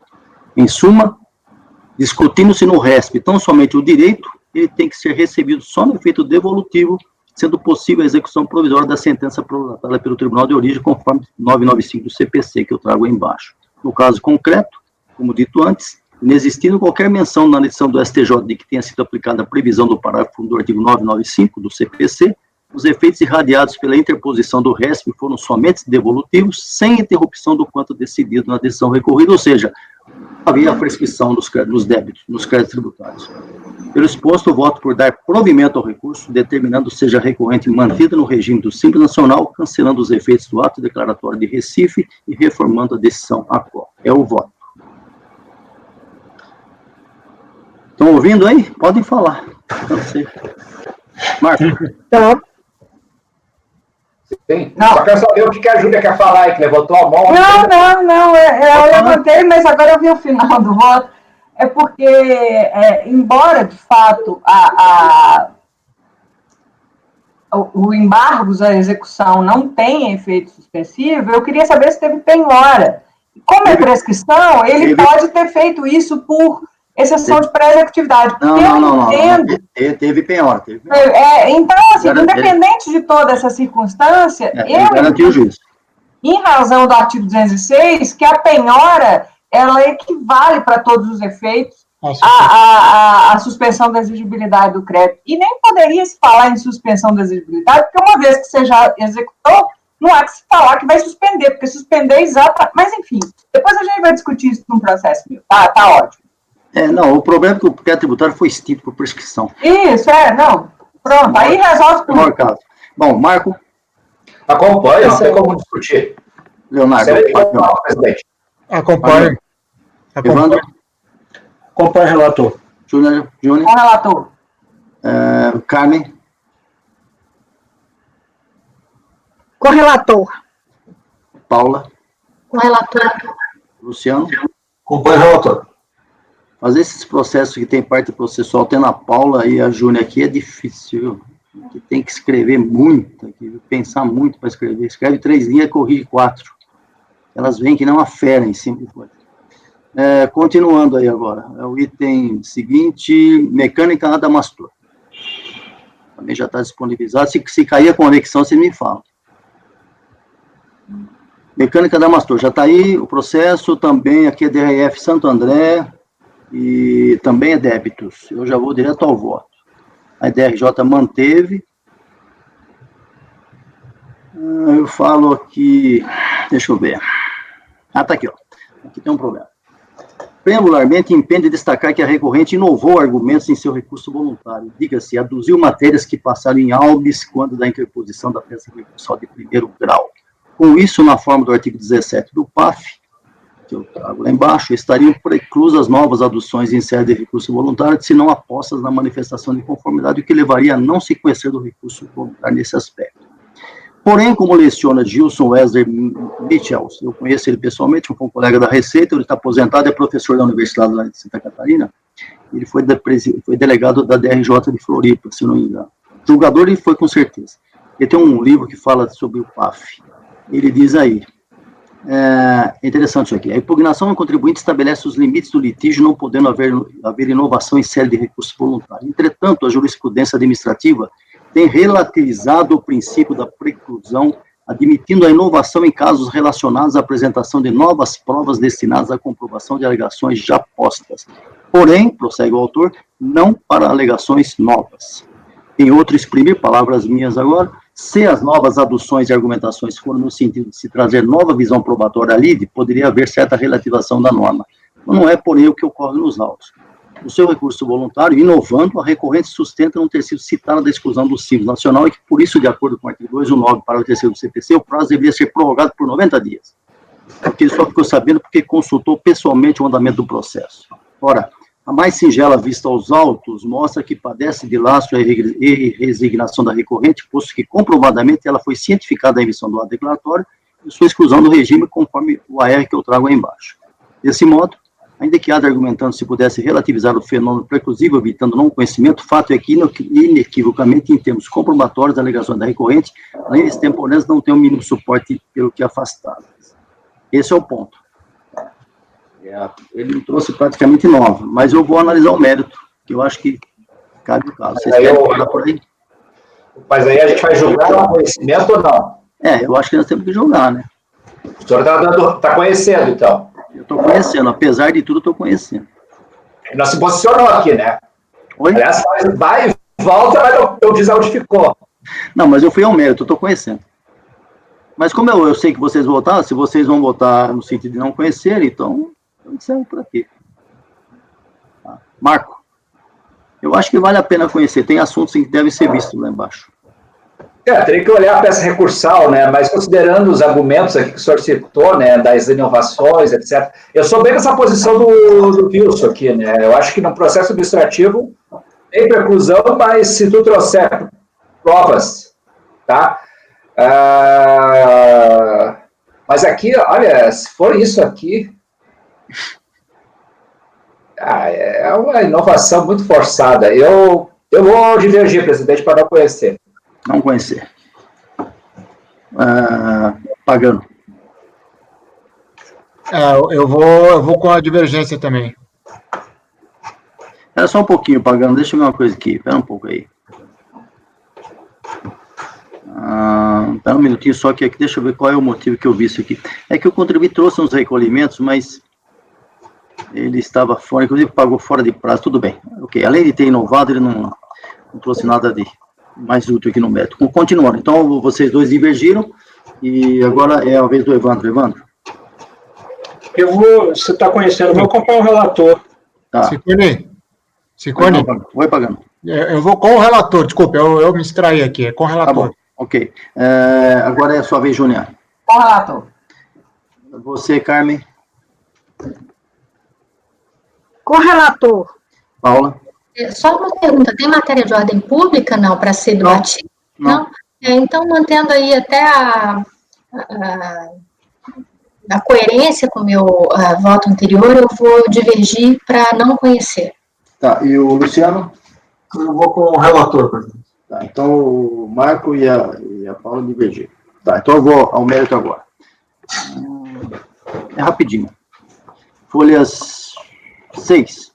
Speaker 1: Em suma, discutindo-se no RESP tão somente o direito, ele tem que ser recebido só no efeito devolutivo, sendo possível a execução provisória da sentença prolatada pelo Tribunal de Origem, conforme 995 do CPC, que eu trago aí embaixo. No caso concreto, como dito antes, inexistindo qualquer menção na decisão do STJ de que tenha sido aplicada a previsão do parágrafo do artigo 995 do CPC, os efeitos irradiados pela interposição do RESP foram somente devolutivos, sem interrupção do quanto decidido na decisão recorrida, ou seja, havia a prescrição dos débitos, nos créditos tributários. Pelo exposto, voto por dar provimento ao recurso, determinando seja recorrente mantida no regime do Simples Nacional, cancelando os efeitos do ato declaratório de Recife e reformando a decisão ACO. É o voto. Estão ouvindo aí? Podem falar. Não sei. Marcos.
Speaker 5: Tá.
Speaker 6: Sim. Só quero saber o que a Júlia quer falar aí, que levantou a mão.
Speaker 5: Não, eu levantei, mas agora eu vi o final do voto. É porque, embora, de fato, o embargo à execução não tenha efeito suspensivo, eu queria saber se teve penhora. Como é prescrição, ele pode ter feito isso por exceção de pré-executividade.
Speaker 1: Não. Teve penhora.
Speaker 5: Então, assim, independente de toda essa circunstância, eu
Speaker 1: garantiu o juiz.
Speaker 5: Em razão do artigo 206, que a penhora, ela equivale para todos os efeitos à suspensão da exigibilidade do crédito. E nem poderia se falar em suspensão da exigibilidade, porque uma vez que você já executou, não há que se falar que vai suspender, porque suspender é exato. Mas, enfim, depois a gente vai discutir isso num processo meu. Tá ótimo.
Speaker 1: Não, o problema é que o crédito tributário foi extinto por prescrição.
Speaker 5: Isso, não. Pronto, aí resolve tudo.
Speaker 1: Caso. Bom, Marco.
Speaker 6: Acompanha, não tem como discutir.
Speaker 1: Leonardo.
Speaker 6: Presidente.
Speaker 7: Acompanho.
Speaker 1: Evandro.
Speaker 4: Acompanho, relator.
Speaker 1: Júnior.
Speaker 5: Relator.
Speaker 1: Carmen.
Speaker 2: Correlator.
Speaker 1: Paula.
Speaker 2: Correlator.
Speaker 1: Luciano.
Speaker 3: Acompanho, relator.
Speaker 1: Fazer esses processos que tem parte processual, tendo a Paula e a Júnia aqui, é difícil. Tem que escrever muito, pensar muito para escrever. Escreve 3 linhas e corrige 4. Elas vêm que nem uma fera em cima de coisa. Continuando aí agora. O item seguinte, mecânica Adamastor. Também já está disponibilizado. Se cair a conexão, você me fala. Mecânica Adamastor, já está aí o processo, também aqui é DRF Santo André, e também é débitos. Eu já vou direto ao voto. A DRJ manteve. Eu falo aqui, deixa eu ver. Tá aqui, ó. Aqui tem um problema. Preambularmente, impende destacar que a recorrente inovou argumentos em seu recurso voluntário. Diga-se, aduziu matérias que passaram em Albis quando da interposição da peça recursal de primeiro grau. Com isso, na forma do artigo 17 do PAF, que eu trago lá embaixo, estariam preclusas novas aduções em sede de recurso voluntário, se não apostas na manifestação de conformidade, o que levaria a não se conhecer do recurso voluntário nesse aspecto. Porém, como leciona Gilson Wesley Michels, eu conheço ele pessoalmente, foi um colega da Receita, ele está aposentado, é professor da Universidade lá de Santa Catarina, ele foi delegado da DRJ de Floripa, se não me engano. Julgador ele foi com certeza. Ele tem um livro que fala sobre o PAF. Ele diz aí, interessante isso aqui, a impugnação do contribuinte estabelece os limites do litígio, não podendo haver inovação em série de recurso voluntário. Entretanto, a jurisprudência administrativa tem relativizado o princípio da preclusão, admitindo a inovação em casos relacionados à apresentação de novas provas destinadas à comprovação de alegações já postas. Porém, prossegue o autor, não para alegações novas. Em outro exprimir, palavras minhas agora, se as novas aduções e argumentações forem no sentido de se trazer nova visão probatória à lide, poderia haver certa relativação da norma. Não é, porém, o que ocorre nos autos. O seu recurso voluntário, inovando, a recorrente sustenta não ter sido citada da exclusão do Simples Nacional e que, por isso, de acordo com o artigo 219, parágrafo 3º do CPC, o prazo deveria ser prorrogado por 90 dias. Porque ele só ficou sabendo porque consultou pessoalmente o andamento do processo. Ora, a mais singela vista aos autos mostra que padece de lastro e resignação da recorrente, posto que comprovadamente ela foi cientificada da emissão do ato declaratório e sua exclusão do regime conforme o AR que eu trago aí embaixo. Desse modo, ainda que haja argumentando se pudesse relativizar o fenômeno preclusivo, evitando não conhecimento, o fato é que, inequivocamente, em termos comprobatórios, a alegação da recorrente, além de extemporâneas, não tem o mínimo suporte pelo que afastadas. Esse é o ponto. Ele trouxe praticamente 9, mas eu vou analisar o mérito, que eu acho que cabe o caso. Vocês querem falar por aí?
Speaker 6: Mas aí a gente vai julgar o conhecimento ou não?
Speaker 1: Eu acho que nós temos que julgar, né?
Speaker 6: O senhor está conhecendo, então?
Speaker 1: Eu estou conhecendo, apesar de tudo, estou conhecendo.
Speaker 6: Nós se posicionou aqui, né?
Speaker 1: Oi?
Speaker 6: Aliás, vai e volta, mas eu dizer onde ficou.
Speaker 1: Não, mas eu fui ao mérito, estou conhecendo. Mas como eu sei que vocês votaram, se vocês vão votar no sentido de não conhecer, então, não serve por aqui. Tá. Marco, eu acho que vale a pena conhecer, tem assuntos que devem ser vistos lá embaixo.
Speaker 6: Teria que olhar a peça recursal, né? Mas considerando os argumentos aqui que o senhor citou, né? Das inovações, etc. Eu sou bem nessa posição do Wilson aqui, né? Eu acho que no processo administrativo tem preclusão, mas se tu trouxer provas, tá? Mas aqui, olha, se for isso aqui, é uma inovação muito forçada. Eu vou divergir, presidente, para não conhecer.
Speaker 1: Não conhecer. Pagano.
Speaker 7: Eu vou com a divergência também.
Speaker 1: Espera só um pouquinho, Pagano, deixa eu ver uma coisa aqui. Espera um pouco aí. Espera um minutinho só que aqui, deixa eu ver qual é o motivo que eu vi isso aqui. É que o contribuinte trouxe uns recolhimentos, mas ele estava fora, inclusive pagou fora de prazo, tudo bem. Ok, além de ter inovado, ele não trouxe nada de mais útil aqui no método. Continuando, então vocês dois divergiram, e agora é a vez do Evandro. Evandro?
Speaker 4: Você está conhecendo, eu vou acompanhar o relator.
Speaker 1: Tá.
Speaker 7: Ciccone,
Speaker 1: Vai pagando.
Speaker 7: eu vou com o relator, desculpa, eu me distraí aqui, é com o
Speaker 1: Tá
Speaker 7: relator.
Speaker 1: bom, ok. Agora é a sua vez, Júnior.
Speaker 5: Com o relator.
Speaker 1: Você, Carmen.
Speaker 2: Com o relator.
Speaker 1: Paula.
Speaker 2: Só uma pergunta, tem matéria de ordem pública, não, para ser debatida?
Speaker 1: Não.
Speaker 2: Então, mantendo aí até a coerência com o meu voto anterior, eu vou divergir para não conhecer.
Speaker 1: Tá, e o Luciano?
Speaker 3: Eu vou com o relator, presidente.
Speaker 1: Tá, então o Marco e a Paula divergem. Tá, então eu vou ao mérito agora. É rapidinho. Folhas 6.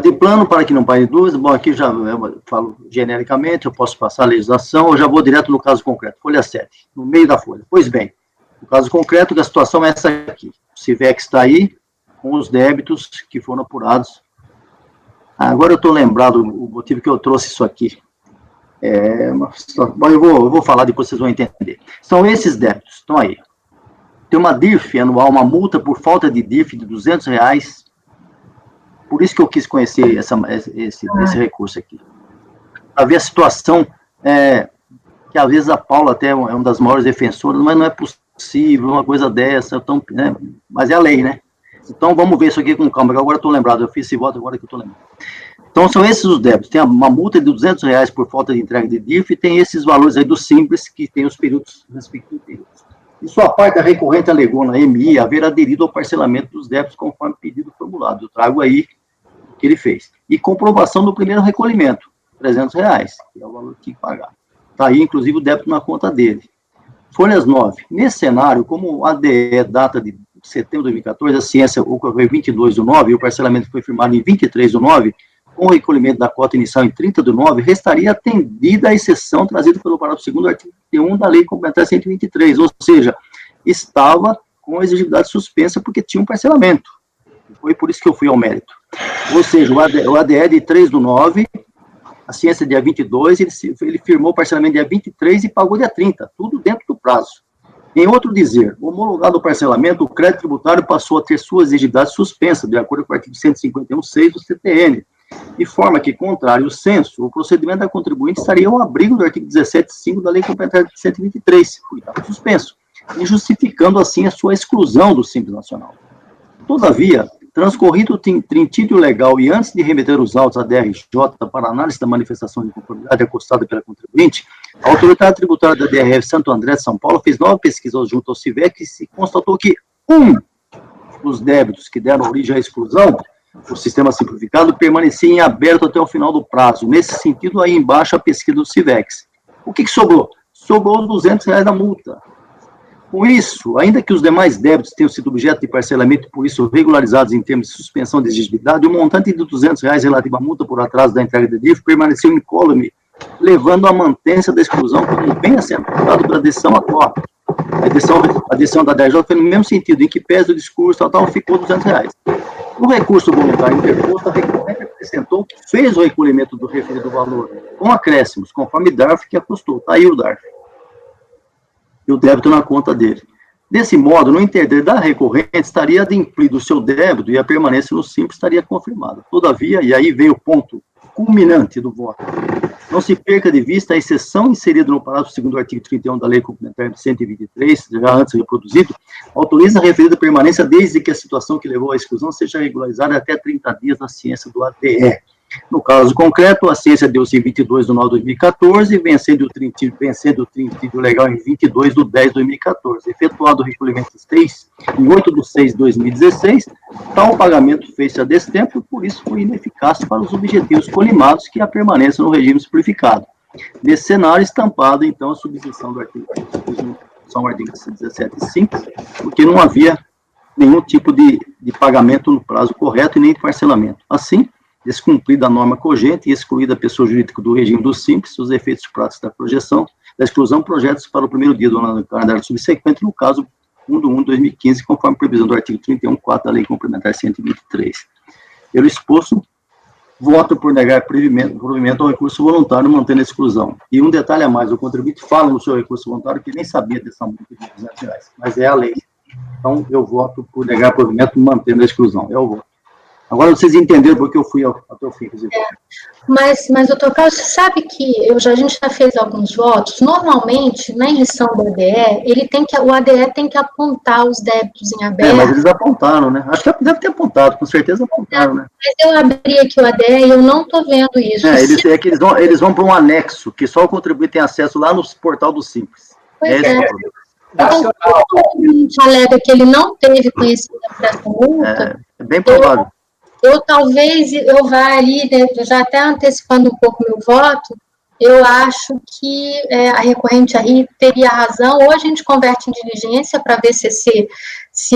Speaker 1: De plano, para que não pare dúvidas, bom, aqui já eu falo genericamente, eu posso passar a legislação, eu já vou direto no caso concreto. Folha 7, no meio da folha. Pois bem, no caso concreto, a situação é essa aqui. O CIVEX está aí, com os débitos que foram apurados. Agora eu estou lembrado o motivo que eu trouxe isso aqui. Bom, eu vou falar, depois vocês vão entender. São esses débitos, estão aí. Tem uma DIRF anual, uma multa por falta de DIRF de R$200. Por isso que eu quis conhecer esse recurso aqui. Para ver a situação, que às vezes a Paula até é uma das maiores defensoras, mas não é possível uma coisa dessa, né? Mas é a lei, né? Então vamos ver isso aqui com calma, agora eu estou lembrado, eu fiz esse voto agora que eu estou lembrado. Então são esses os débitos, tem uma multa de R$200 por falta de entrega de DIRF e tem esses valores aí do Simples, que tem os períodos respectivos. Em sua parte, a recorrente alegou na MI haver aderido ao parcelamento dos débitos conforme pedido formulado. Eu trago aí o que ele fez. E comprovação do primeiro recolhimento, R$300, que é o valor que tinha que pagar. Está aí, inclusive, o débito na conta dele. Folhas 9. Nesse cenário, como o ADE data de setembro de 2014, a ciência ocorreu em 22/9 e o parcelamento foi firmado em 23/9, com o recolhimento da cota inicial em 30/9, restaria atendida a exceção trazida pelo parágrafo 2º do artigo 31 da Lei Complementar 123, ou seja, estava com a exigibilidade suspensa porque tinha um parcelamento. Foi por isso que eu fui ao mérito. Ou seja, o ADE de 3/9, a ciência dia 22, ele firmou o parcelamento dia 23 e pagou dia 30, tudo dentro do prazo. Em outro dizer, homologado o parcelamento, o crédito tributário passou a ter sua exigibilidade suspensa, de acordo com o artigo 151.6 do CTN, de forma que, contrário ao censo, o procedimento da contribuinte estaria ao abrigo do artigo 17.5 da Lei Complementar 123, que estava suspenso, e justificando, assim, a sua exclusão do Simples Nacional. Todavia, transcorrido o trintídio legal e antes de remeter os autos à DRJ para análise da manifestação de conformidade acostada pela contribuinte, a autoridade tributária da DRF Santo André de São Paulo fez nova pesquisa junto ao CIVEC e se constatou que dos débitos que deram origem à exclusão, o sistema simplificado, permanecia em aberto até o final do prazo. Nesse sentido, aí embaixo a pesquisa do CIVEX. O que sobrou? Sobrou os R$200 da multa. Com isso, ainda que os demais débitos tenham sido objeto de parcelamento e, por isso, regularizados em termos de suspensão de exigibilidade, o montante de R$200 relativo à multa por atraso da entrega de DIRF permaneceu incólume, levando à mantença da exclusão como bem assentado pela decisão atual. A decisão da DRJ foi no mesmo sentido, em que pese o discurso tal, ficou R$200. No recurso voluntário interposto, a recorrente acrescentou que fez o recolhimento do referido valor com acréscimos, conforme DARF que acostou. Está aí o DARF. E o débito na conta dele. Desse modo, no entender da recorrente, estaria adimplido o seu débito e a permanência no Simples estaria confirmada. Todavia, e aí veio o ponto culminante do voto, não se perca de vista a exceção inserida no parágrafo 2º do artigo 31 da Lei Complementar 123, já antes reproduzido, autoriza a referida permanência desde que a situação que levou à exclusão seja regularizada até 30 dias na ciência do ADE. No caso concreto, a ciência deu-se em 22/9/2014, vencendo o trintídio legal em 22/10/2014. Efetuado o recolhimento dos 3, em 8/6/2016, tal pagamento fez-se a destempo e, por isso, foi ineficaz para os objetivos colimados que a permanência no regime simplificado. Nesse cenário, estampado, então, a substituição do artigo 17.5, porque não havia nenhum tipo de pagamento no prazo correto e nem de parcelamento. Assim, descumprida a norma cogente e excluída a pessoa jurídica do regime do Simples, os efeitos práticos da projeção, da exclusão, projetos para o primeiro dia do ano do calendário subsequente, no caso 1/1/2015, conforme previsão do artigo 31.4 da Lei Complementar 123. Pelo exposto, voto por negar provimento ao recurso voluntário, mantendo a exclusão. E um detalhe a mais, o contribuinte fala no seu recurso voluntário que nem sabia dessa multa de R$200, mas é a lei. Então, eu voto por negar provimento, mantendo a exclusão. É o voto. Agora vocês entenderam porque eu fui até o fim.
Speaker 2: Mas, doutor Carlos, você sabe que a gente já fez alguns votos. Normalmente, na emissão do ADE, o ADE tem que apontar os débitos em aberto.
Speaker 1: Mas eles apontaram, né? Acho que deve ter apontado, com certeza apontaram, né?
Speaker 2: Mas eu abri aqui o ADE e eu não estou vendo isso.
Speaker 1: É que eles vão para um anexo, que só o contribuinte tem acesso lá no portal do Simples.
Speaker 2: Pois é. Então, o contribuinte alega que ele não teve conhecimento dessa multa.
Speaker 1: É bem provável.
Speaker 2: Talvez eu vá ali, já até antecipando um pouco meu voto, eu acho que a recorrente aí teria razão. Hoje a gente converte em diligência para ver se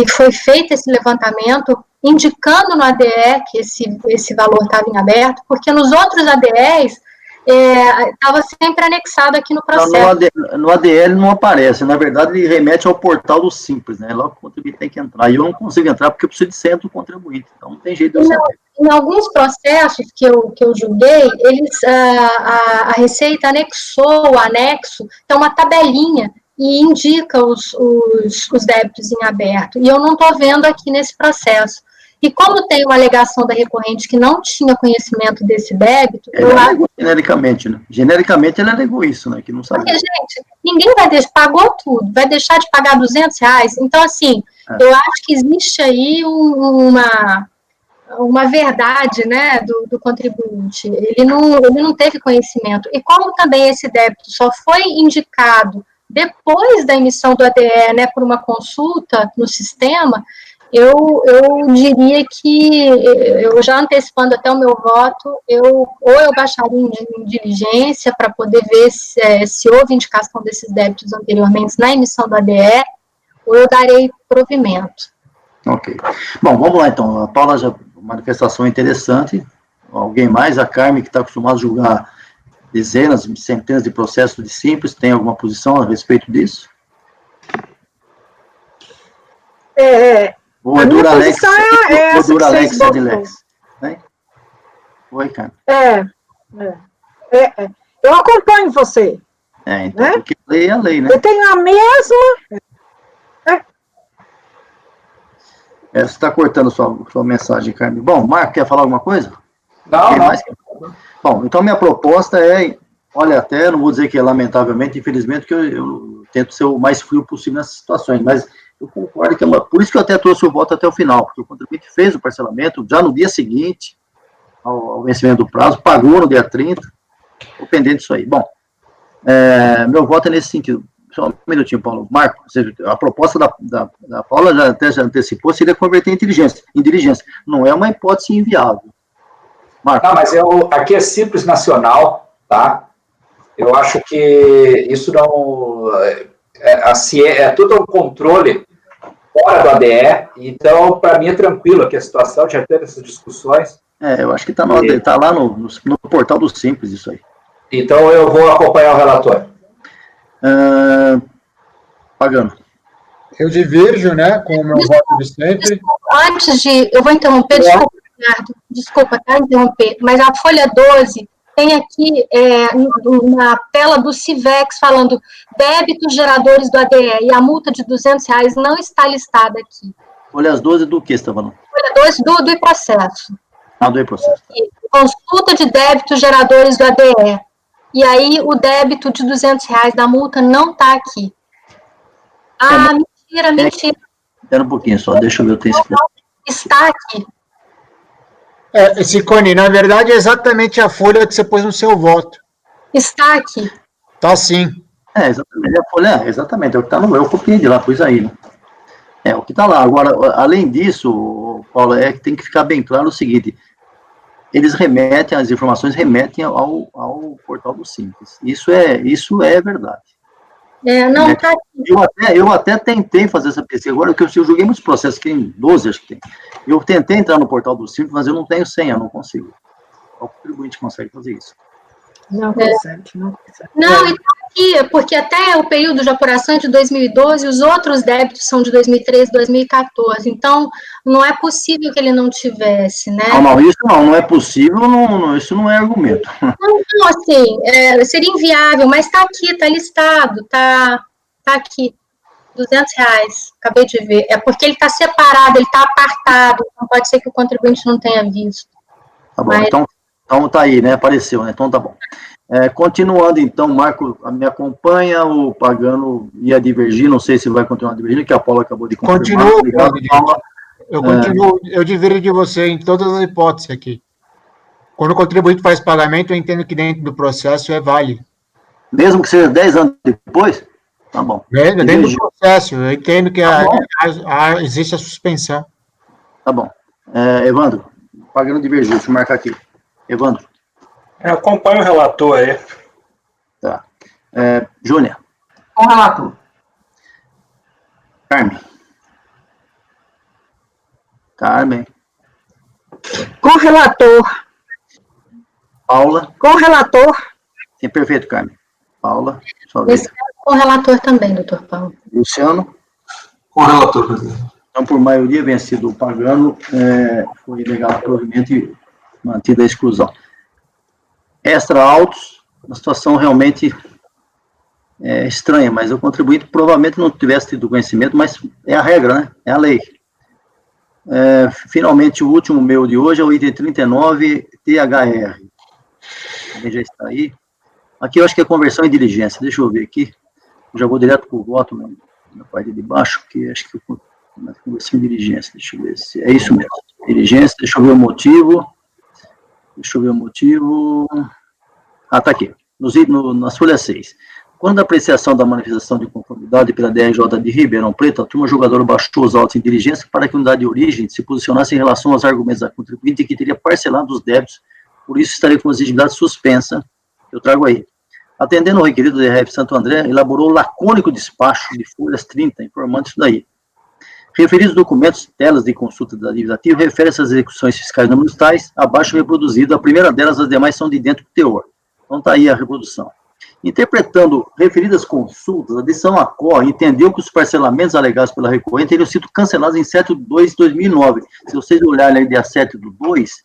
Speaker 2: foi feito esse levantamento, indicando no ADE que esse valor estava em aberto, porque nos outros ADEs estava sempre anexado aqui no processo.
Speaker 1: No ADL não aparece, na verdade ele remete ao portal do Simples, né? Lá o contribuinte tem que entrar, e eu não consigo entrar porque eu preciso de centro do contribuinte, então não tem jeito de eu saber.
Speaker 2: Em alguns processos que eu julguei, a Receita anexou o anexo, então uma tabelinha, e indica os débitos em aberto, e eu não estou vendo aqui nesse processo. E como tem uma alegação da recorrente que não tinha conhecimento desse débito...
Speaker 1: Ele alegou genericamente, né? Genericamente ele alegou isso, né? Que não sabia.
Speaker 2: Porque, gente, ninguém pagou tudo, vai deixar de pagar R$200. Então, assim, eu acho que existe aí uma verdade, né, do contribuinte. Ele não teve conhecimento. E como também esse débito só foi indicado depois da emissão do ADE, né, por uma consulta no sistema... Eu diria que, eu já antecipando até o meu voto, eu baixaria em diligência para poder ver se houve indicação desses débitos anteriormente na emissão do ADE, ou eu darei provimento.
Speaker 1: Ok. Bom, vamos lá então. A Paula já manifestação interessante. Alguém mais? A Carmen, que está acostumada a julgar dezenas, centenas de processos de Simples, tem alguma posição a respeito disso? O Duralex Sedilex. Oi, cara.
Speaker 8: Eu acompanho você.
Speaker 1: Então,
Speaker 8: né?
Speaker 1: porque lei é a lei, né?
Speaker 8: Eu tenho a mesma...
Speaker 1: Você está cortando sua mensagem, Carmen. Bom, Marco, quer falar alguma coisa?
Speaker 6: Não.
Speaker 1: Bom, então minha proposta olha, até não vou dizer que é lamentavelmente, infelizmente, que eu tento ser o mais frio possível nessas situações, mas eu concordo que por isso que eu até trouxe o voto até o final, porque o contribuinte fez o parcelamento já no dia seguinte ao vencimento do prazo, pagou no dia 30, o pendente disso aí. Bom, meu voto é nesse sentido. Só um minutinho, Paulo. Marco, a proposta da Paula já antecipou, seria converter em diligência. Não é uma hipótese inviável. Marco.
Speaker 6: Não, mas aqui é Simples Nacional, tá? Eu acho que isso não... é tudo um controle fora do ADE, então, para mim, é tranquilo aqui a situação, já teve essas discussões.
Speaker 1: Eu acho que está lá no portal do Simples, isso aí.
Speaker 6: Então, eu vou acompanhar o relatório.
Speaker 1: Pagando.
Speaker 7: Eu diverjo, né, com o meu voto de sempre.
Speaker 2: Antes eu vou interromper, desculpa, tá, interromper, mas a folha 12 tem aqui na tela do CIVEX falando débitos geradores do ADE, e a multa de R$200 não está listada aqui.
Speaker 1: Folha 12 do que você está falando?
Speaker 2: Folha 12 do e-processo.
Speaker 1: Do e-processo.
Speaker 2: Consulta de débitos geradores do ADE. E aí o débito de R$200 da multa não está aqui. Mentira.
Speaker 1: Espera um pouquinho só, deixa eu ver o texto.
Speaker 2: Está aqui.
Speaker 7: Sicone, na verdade é exatamente a folha que você pôs no seu voto.
Speaker 2: Está aqui.
Speaker 7: Tá sim.
Speaker 1: Exatamente, a folha, exatamente, é o que está no meu, eu copiei de lá, pus aí, né? O que está lá. Agora, além disso, Paulo, que tem que ficar bem claro o seguinte, as informações remetem ao portal do Simples. Isso é verdade.
Speaker 2: Não está aqui.
Speaker 1: Eu até tentei fazer essa pesquisa agora, porque eu julguei muitos processos, que tem 12, acho que tem. Eu tentei entrar no portal do Simples, mas eu não tenho senha, eu não consigo. O contribuinte consegue fazer isso.
Speaker 8: Não consegue.
Speaker 2: Não, e tá aqui, porque até o período de apuração é de 2012, os outros débitos são de 2013, 2014, então não é possível que ele não tivesse, né?
Speaker 1: Isso não é possível, isso não é argumento.
Speaker 2: Não, assim, seria inviável, mas está aqui, está listado, está aqui. R$200, acabei de ver. É porque ele está separado, ele está apartado, então pode ser que o contribuinte não tenha visto.
Speaker 1: Tá bom, então tá aí, né? Apareceu, né? Então tá bom. Continuando, então, Marco me acompanha, o Pagano ia divergir, não sei se vai continuar divergindo, que a Paula acabou de confirmar.
Speaker 7: Continuo,
Speaker 1: Obrigado, Paula.
Speaker 7: eu continuo, eu divirjo de você em todas as hipóteses aqui. Quando o contribuinte faz pagamento, eu entendo que dentro do processo é válido.
Speaker 1: Mesmo que seja 10 anos depois? Tá bom.
Speaker 7: Dentro do processo, eu entendo que existe a suspensão.
Speaker 1: Tá bom. Evandro, Pagano divergiu, deixa eu marcar aqui. Evandro.
Speaker 4: Eu acompanho o relator aí.
Speaker 1: Tá. Júnior.
Speaker 5: Com o relator.
Speaker 1: Carmen.
Speaker 8: Com o relator.
Speaker 1: Paula.
Speaker 8: Com o relator.
Speaker 1: Sim, perfeito, Carmen. Paula. Sua vez.
Speaker 2: Com o relator também, doutor Paulo.
Speaker 1: Luciano.
Speaker 3: Com o relator, presidente.
Speaker 1: Então, por maioria vencido o Pagano, foi legado o provimento e mantida a exclusão. Extra autos, uma situação realmente estranha, mas o contribuinte provavelmente não tivesse tido conhecimento, mas é a regra, né? É a lei. Finalmente, o último meu de hoje é o item 39, THR. Ele já está aí. Aqui eu acho que é conversão em diligência. Deixa eu ver aqui. Eu já vou direto para o voto na parte de baixo, que acho que eu conversão em diligência. Deixa eu ver se é isso mesmo. Diligência, deixa eu ver o motivo. Tá aqui. Nas folhas 6. Quando a apreciação da manifestação de conformidade pela DRJ de Ribeirão Preto, a turma jogadora baixou os autos em diligência para que a unidade de origem se posicionasse em relação aos argumentos da contribuinte que teria parcelado os débitos, por isso estaria com a exigibilidade suspensa, eu trago aí. Atendendo ao requerido do DRF Santo André, elaborou lacônico despacho de folhas 30, informando isso daí. Referidos documentos, telas de consulta da dívida ativa, refere-se às execuções fiscais números tais, abaixo reproduzido, a primeira delas, as demais são de idêntico teor. Então está aí a reprodução. Interpretando referidas consultas, a decisão ACO entendeu que os parcelamentos alegados pela recorrente teriam sido cancelados em 7/2 de 2009. Se vocês olharem aí dia 7/2,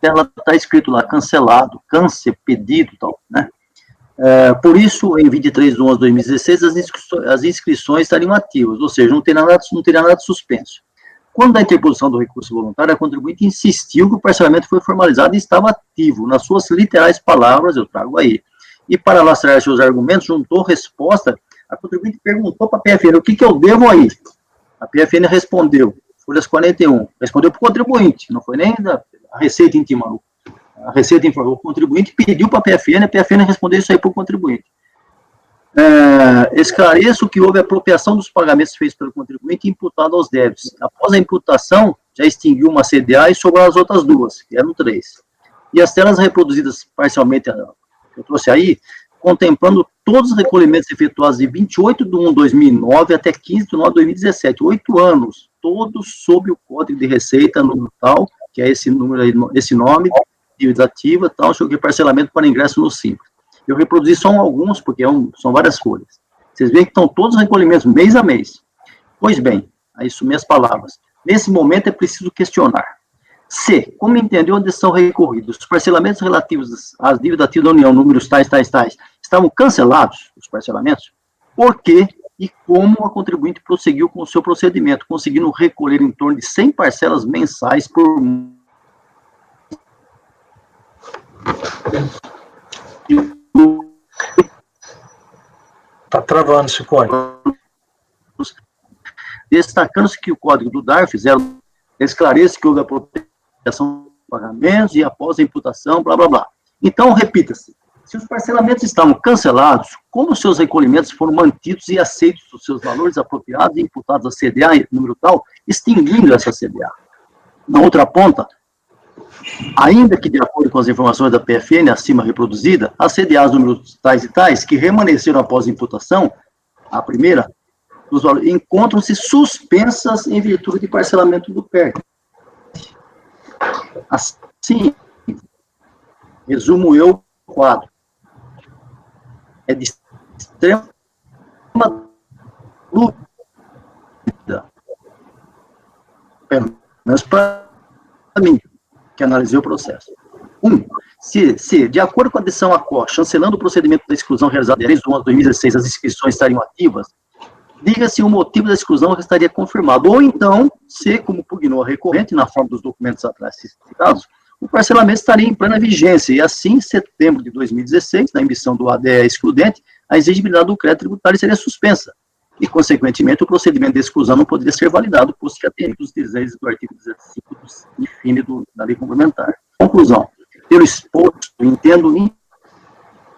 Speaker 1: está escrito lá, cancelado, pedido e tal, né? Por isso, em 23/11 de 2016, as inscrições estariam ativas, ou seja, não teria nada suspenso. Quando da interposição do recurso voluntário, a contribuinte insistiu que o parcelamento foi formalizado e estava ativo. Nas suas literais palavras, eu trago aí. E para lastrar seus argumentos, juntou resposta, a contribuinte perguntou para a PFN, o que eu devo aí? A PFN respondeu, folhas 41, respondeu para o contribuinte, não foi nem a Receita intimou. A Receita informou, o contribuinte pediu para a PFN respondeu isso aí para o contribuinte. Esclareço que houve apropriação dos pagamentos feitos pelo contribuinte imputado aos débitos. Após a imputação, já extinguiu uma CDA e sobraram as outras duas, que eram 3. E as telas reproduzidas parcialmente, que eu trouxe aí, contemplando todos os recolhimentos efetuados de 28/1/2009 até 15/9/2017, 8 anos, todos sob o Código de Receita número tal, que é esse número aí, esse nome, dívida ativa, tal, que parcelamento para ingresso no Simples. Eu reproduzi só alguns, porque são várias folhas. Vocês veem que estão todos os recolhimentos, mês a mês. Pois bem, aí sumei as palavras. Nesse momento é preciso questionar. C. Como entendeu a decisão recorrida? Os parcelamentos relativos às dívidas ativas da União, números tais, estavam cancelados, os parcelamentos? Por quê e como a contribuinte prosseguiu com o seu procedimento, conseguindo recolher em torno de 100 parcelas mensais por
Speaker 4: Está travando, Ciccone.
Speaker 1: Destacando-se que o código do DARF esclarece que houve a apropriação de pagamentos e após a imputação, blá, blá, blá. Então, repita-se, se os parcelamentos estavam cancelados, como os seus recolhimentos foram mantidos e aceitos os seus valores apropriados e imputados à CDA, número tal, extinguindo essa CDA. Na outra ponta, ainda que de acordo com as informações da PFN acima reproduzida, as CDAs números tais e tais, que permaneceram após a imputação, a primeira, dos valores, encontram-se suspensas em virtude de parcelamento do PER. Assim, resumo eu o quadro. É de extrema dúvida, pelo menos para mim, que analisei o processo. Se, de acordo com a decisão ACO, chancelando o procedimento da exclusão realizada em 10/11/2016, as inscrições estariam ativas, diga-se o motivo da exclusão estaria confirmado. Ou então, se, como pugnou a recorrente, na forma dos documentos atrás citados, o parcelamento estaria em plena vigência. E assim, em setembro de 2016, na emissão do ADE excludente, a exigibilidade do crédito tributário seria suspensa. E, consequentemente, o procedimento de exclusão não poderia ser validado, posto que atende os dizeres do artigo 15 do infine da lei complementar. Conclusão. Pelo exposto, entendo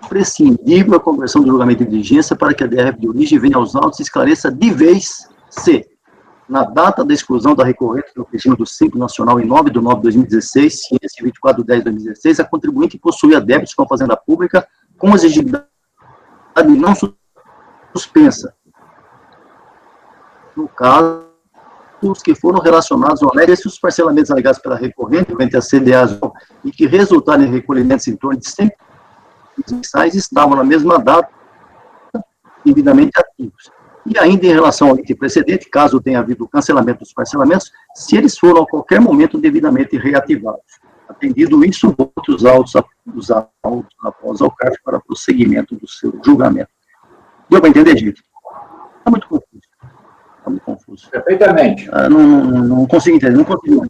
Speaker 1: imprescindível a conversão do julgamento de diligência para que a DRF de origem venha aos autos e esclareça de vez se, na data da exclusão da recorrente no regime do Simples Nacional em 9 de 2016, ciência 24 de 10 de 2016, a contribuinte possuía débitos com a Fazenda Pública com exigibilidade não suspensa. No caso, os que foram relacionados ao anexo, os parcelamentos alegados pela recorrente, frente a CDAs, e que resultaram em recolhimentos em torno de 100 mensais, estavam na mesma data, devidamente ativos. E ainda em relação ao item precedente, caso tenha havido cancelamento dos parcelamentos, se eles foram a qualquer momento devidamente reativados. Atendido isso, outros autos após ao CARF para prosseguimento do seu julgamento. Deu para entender, gente? Está muito confuso. Está muito confuso.
Speaker 6: Perfeitamente.
Speaker 1: Não consigo entender, não consigo.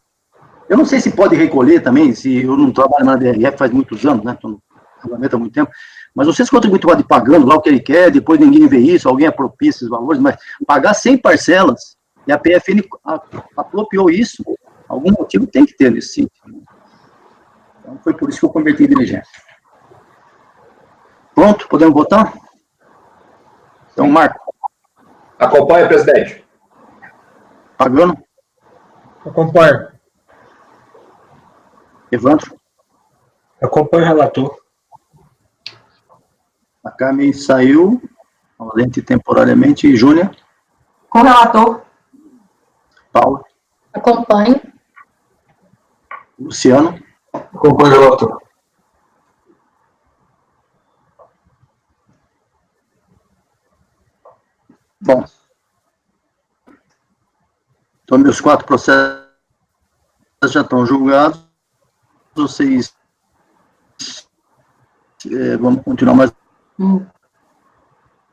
Speaker 1: Eu não sei se pode recolher também, se eu não trabalho na DRF faz muitos anos, né? Estou no julgamento há muito tempo, mas não sei se o contribuinte pode ir pagando lá o que ele quer, depois ninguém vê isso, alguém apropria esses valores, mas pagar 100 parcelas, e a PFN apropriou isso, algum motivo tem que ter nesse sentido. Então, foi por isso que eu converti em diligência. Pronto? Podemos votar? Então, Marco.
Speaker 6: Acompanha, presidente.
Speaker 1: Pagano.
Speaker 4: Acompanho.
Speaker 1: Evandro.
Speaker 4: Acompanho o relator.
Speaker 1: A Carmen saiu, ausente temporariamente. E Júnior.
Speaker 5: Com o relator.
Speaker 1: Paula.
Speaker 2: Acompanho.
Speaker 1: Luciano.
Speaker 3: Acompanho o relator.
Speaker 1: Bom. Então, meus 4 processos já estão julgados. Vocês... vamos continuar mais...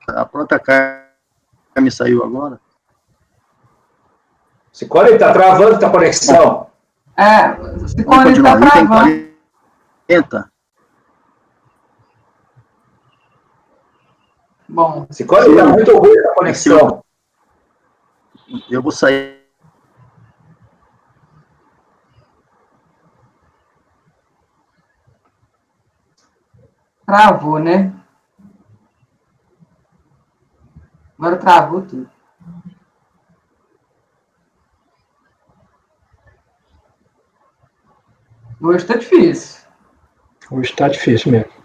Speaker 1: A própria Carmen saiu agora.
Speaker 6: Sicone, está travando a conexão.
Speaker 5: Sicone está travando.
Speaker 1: Tem 40.
Speaker 5: Bom.
Speaker 6: Sicone, está muito ruim a conexão.
Speaker 1: Eu vou sair.
Speaker 5: Travou, né? Agora travou tudo. Hoje está difícil.
Speaker 4: Hoje está difícil mesmo.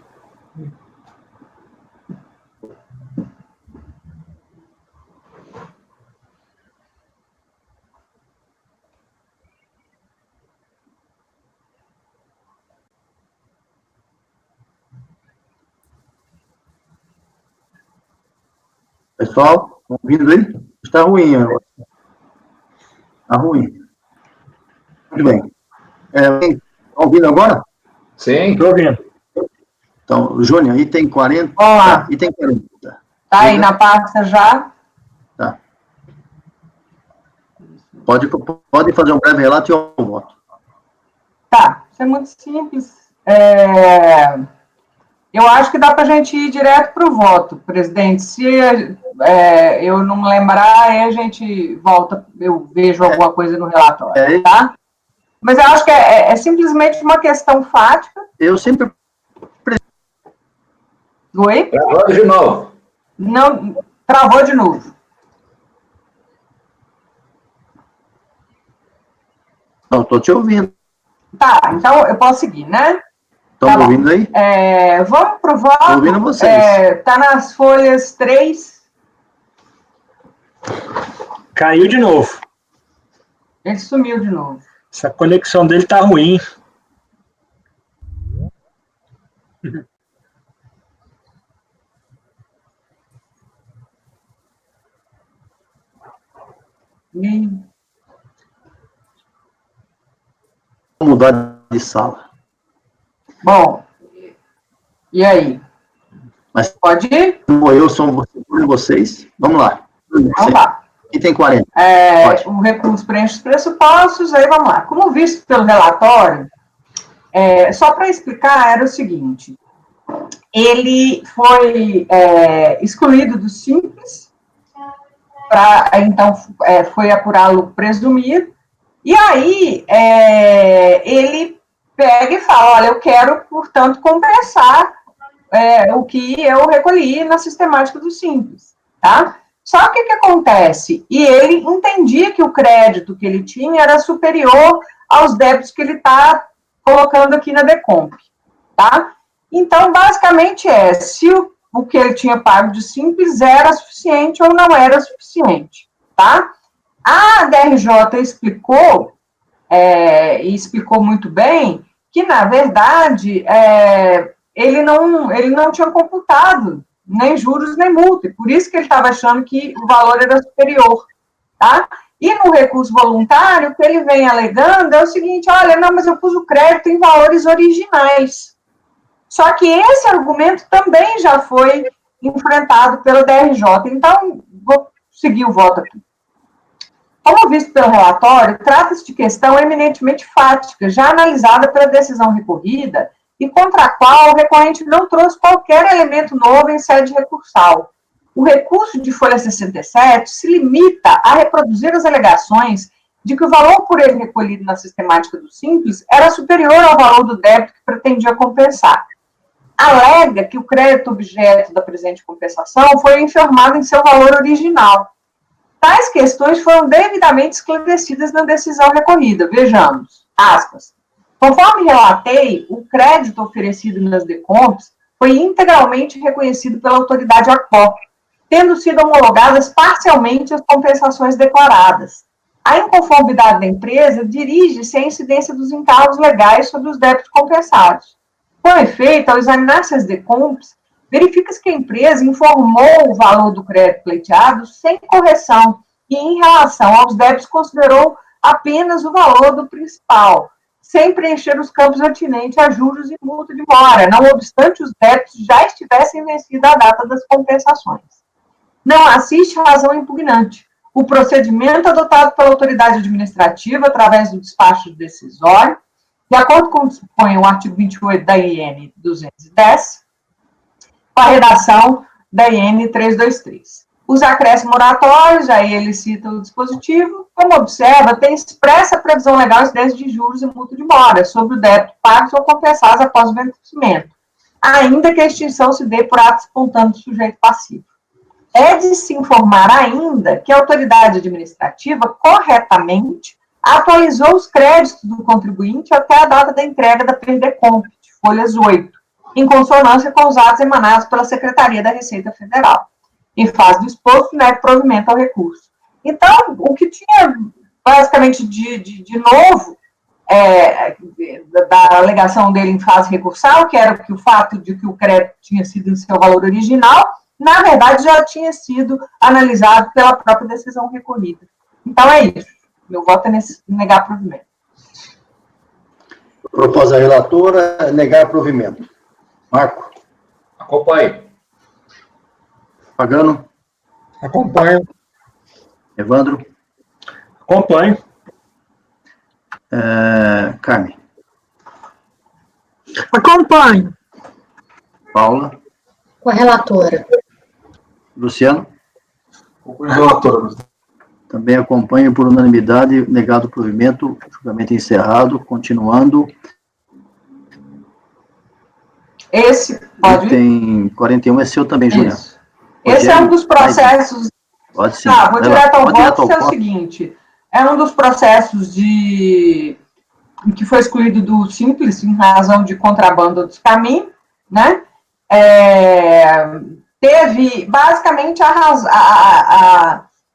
Speaker 1: Pessoal, estão ouvindo aí? Está ruim agora. Está ruim. Muito bem. Estão ouvindo agora?
Speaker 6: Sim.
Speaker 4: Estou ouvindo.
Speaker 1: Então, Júnior, item 40.
Speaker 5: Vamos lá.
Speaker 1: Item 40.
Speaker 5: Tá aí na pasta já?
Speaker 1: Tá. Pode fazer um breve relato e eu voto.
Speaker 5: Tá, isso é muito simples. Eu acho que dá para a gente ir direto para o voto, presidente. Se eu não lembrar, aí a gente volta, eu vejo alguma coisa no relatório, tá? Mas eu acho que é simplesmente uma questão fática.
Speaker 1: Eu sempre...
Speaker 5: Oi?
Speaker 6: Travando de novo.
Speaker 5: Não, travou de novo.
Speaker 1: Não, estou te ouvindo.
Speaker 5: Tá, então eu posso seguir, né?
Speaker 1: Estão
Speaker 5: Tá
Speaker 1: me
Speaker 5: bom.
Speaker 1: ouvindo aí?
Speaker 5: Vamos pro voto.
Speaker 1: Estou ouvindo vocês.
Speaker 5: Tá nas folhas 3.
Speaker 4: Caiu de novo.
Speaker 5: Ele sumiu de novo.
Speaker 4: Essa conexão dele tá ruim.
Speaker 1: Vou mudar de sala.
Speaker 5: Bom, e aí?
Speaker 1: Mas
Speaker 5: Pode ir?
Speaker 1: como eu sou vocês, vamos lá.
Speaker 5: Então tá.
Speaker 1: E tem 40.
Speaker 5: O recurso preenche os pressupostos, aí vamos lá. Como visto pelo relatório, só para explicar, era o seguinte, ele foi excluído do Simples, então foi apurá-lo presumido, e aí ele pega e fala, olha, eu quero, portanto, compensar o que eu recolhi na sistemática do Simples, tá? Só que o que acontece? E ele entendia que o crédito que ele tinha era superior aos débitos que ele está colocando aqui na Decomp, tá? Então, basicamente se o que ele tinha pago de Simples era suficiente ou não era suficiente, tá? A DRJ explicou, e explicou muito bem, que, na verdade, ele não tinha computado nem juros, nem multa, por isso que ele estava achando que o valor era superior, tá? E no recurso voluntário, o que ele vem alegando é o seguinte, olha, não, mas eu pus o crédito em valores originais. Só que esse argumento também já foi enfrentado pelo DRJ, então, vou seguir o voto aqui. Como visto pelo relatório, trata-se de questão eminentemente fática, já analisada pela decisão recorrida, e contra a qual o recorrente não trouxe qualquer elemento novo em sede recursal. O recurso de folha 67 se limita a reproduzir as alegações de que o valor por ele recolhido na sistemática do Simples era superior ao valor do débito que pretendia compensar. Alega que o crédito objeto da presente compensação foi informado em seu valor original. Tais questões foram devidamente esclarecidas na decisão recorrida. Vejamos, aspas. Conforme relatei, o crédito oferecido nas Decomps foi integralmente reconhecido pela autoridade ACOP, tendo sido homologadas parcialmente as compensações declaradas. A inconformidade da empresa dirige-se à incidência dos encargos legais sobre os débitos compensados. Com efeito, ao examinar-se as Decomps, verifica-se que a empresa informou o valor do crédito pleiteado sem correção e, em relação aos débitos, considerou apenas o valor do principal, sem preencher os campos atinentes a juros e multa de mora, não obstante os débitos já estivessem vencido a data das compensações. Não assiste razão impugnante. O procedimento adotado pela autoridade administrativa, através do despacho decisório, de acordo com o que dispõe o artigo 28 da IN 210, com a redação da IN 323. Os acréscimos moratórios, aí ele cita o dispositivo, como observa, tem expressa previsão legal incidência de juros e multa de mora sobre o débito pagos ou compensados após o vencimento, ainda que a extinção se dê por ato espontâneo do sujeito passivo. É de se informar ainda que a autoridade administrativa corretamente atualizou os créditos do contribuinte até a data da entrega da Perdecomp, folhas 8, em consonância com os atos emanados pela Secretaria da Receita Federal. Em fase do exposto, né, provimento ao recurso. Então, o que tinha, basicamente, de novo, da alegação dele em fase recursal, que era que o fato de que o crédito tinha sido em seu valor original, na verdade, já tinha sido analisado pela própria decisão recorrida. Então, é isso. Meu voto é negar provimento.
Speaker 1: Propôs a relatora, negar provimento. Marco.
Speaker 6: Acompanhe.
Speaker 1: Pagano.
Speaker 4: Acompanho.
Speaker 1: Evandro.
Speaker 4: Acompanho.
Speaker 1: Carmen.
Speaker 8: Acompanho.
Speaker 1: Paula.
Speaker 2: Com a relatora.
Speaker 1: Luciano.
Speaker 3: Com a relatora.
Speaker 1: Também acompanho por unanimidade, negado o provimento, julgamento encerrado, continuando.
Speaker 5: Esse, pode ir?
Speaker 1: Tem 41, é seu também, Juliana.
Speaker 5: Esse é um dos processos...
Speaker 1: Pode sim.
Speaker 5: Tá, vou direto ao voto, que é o
Speaker 1: voto.
Speaker 5: seguinte, é um dos processos que foi excluído do Simples, em razão de contrabando dos caminhos, né? Teve, basicamente,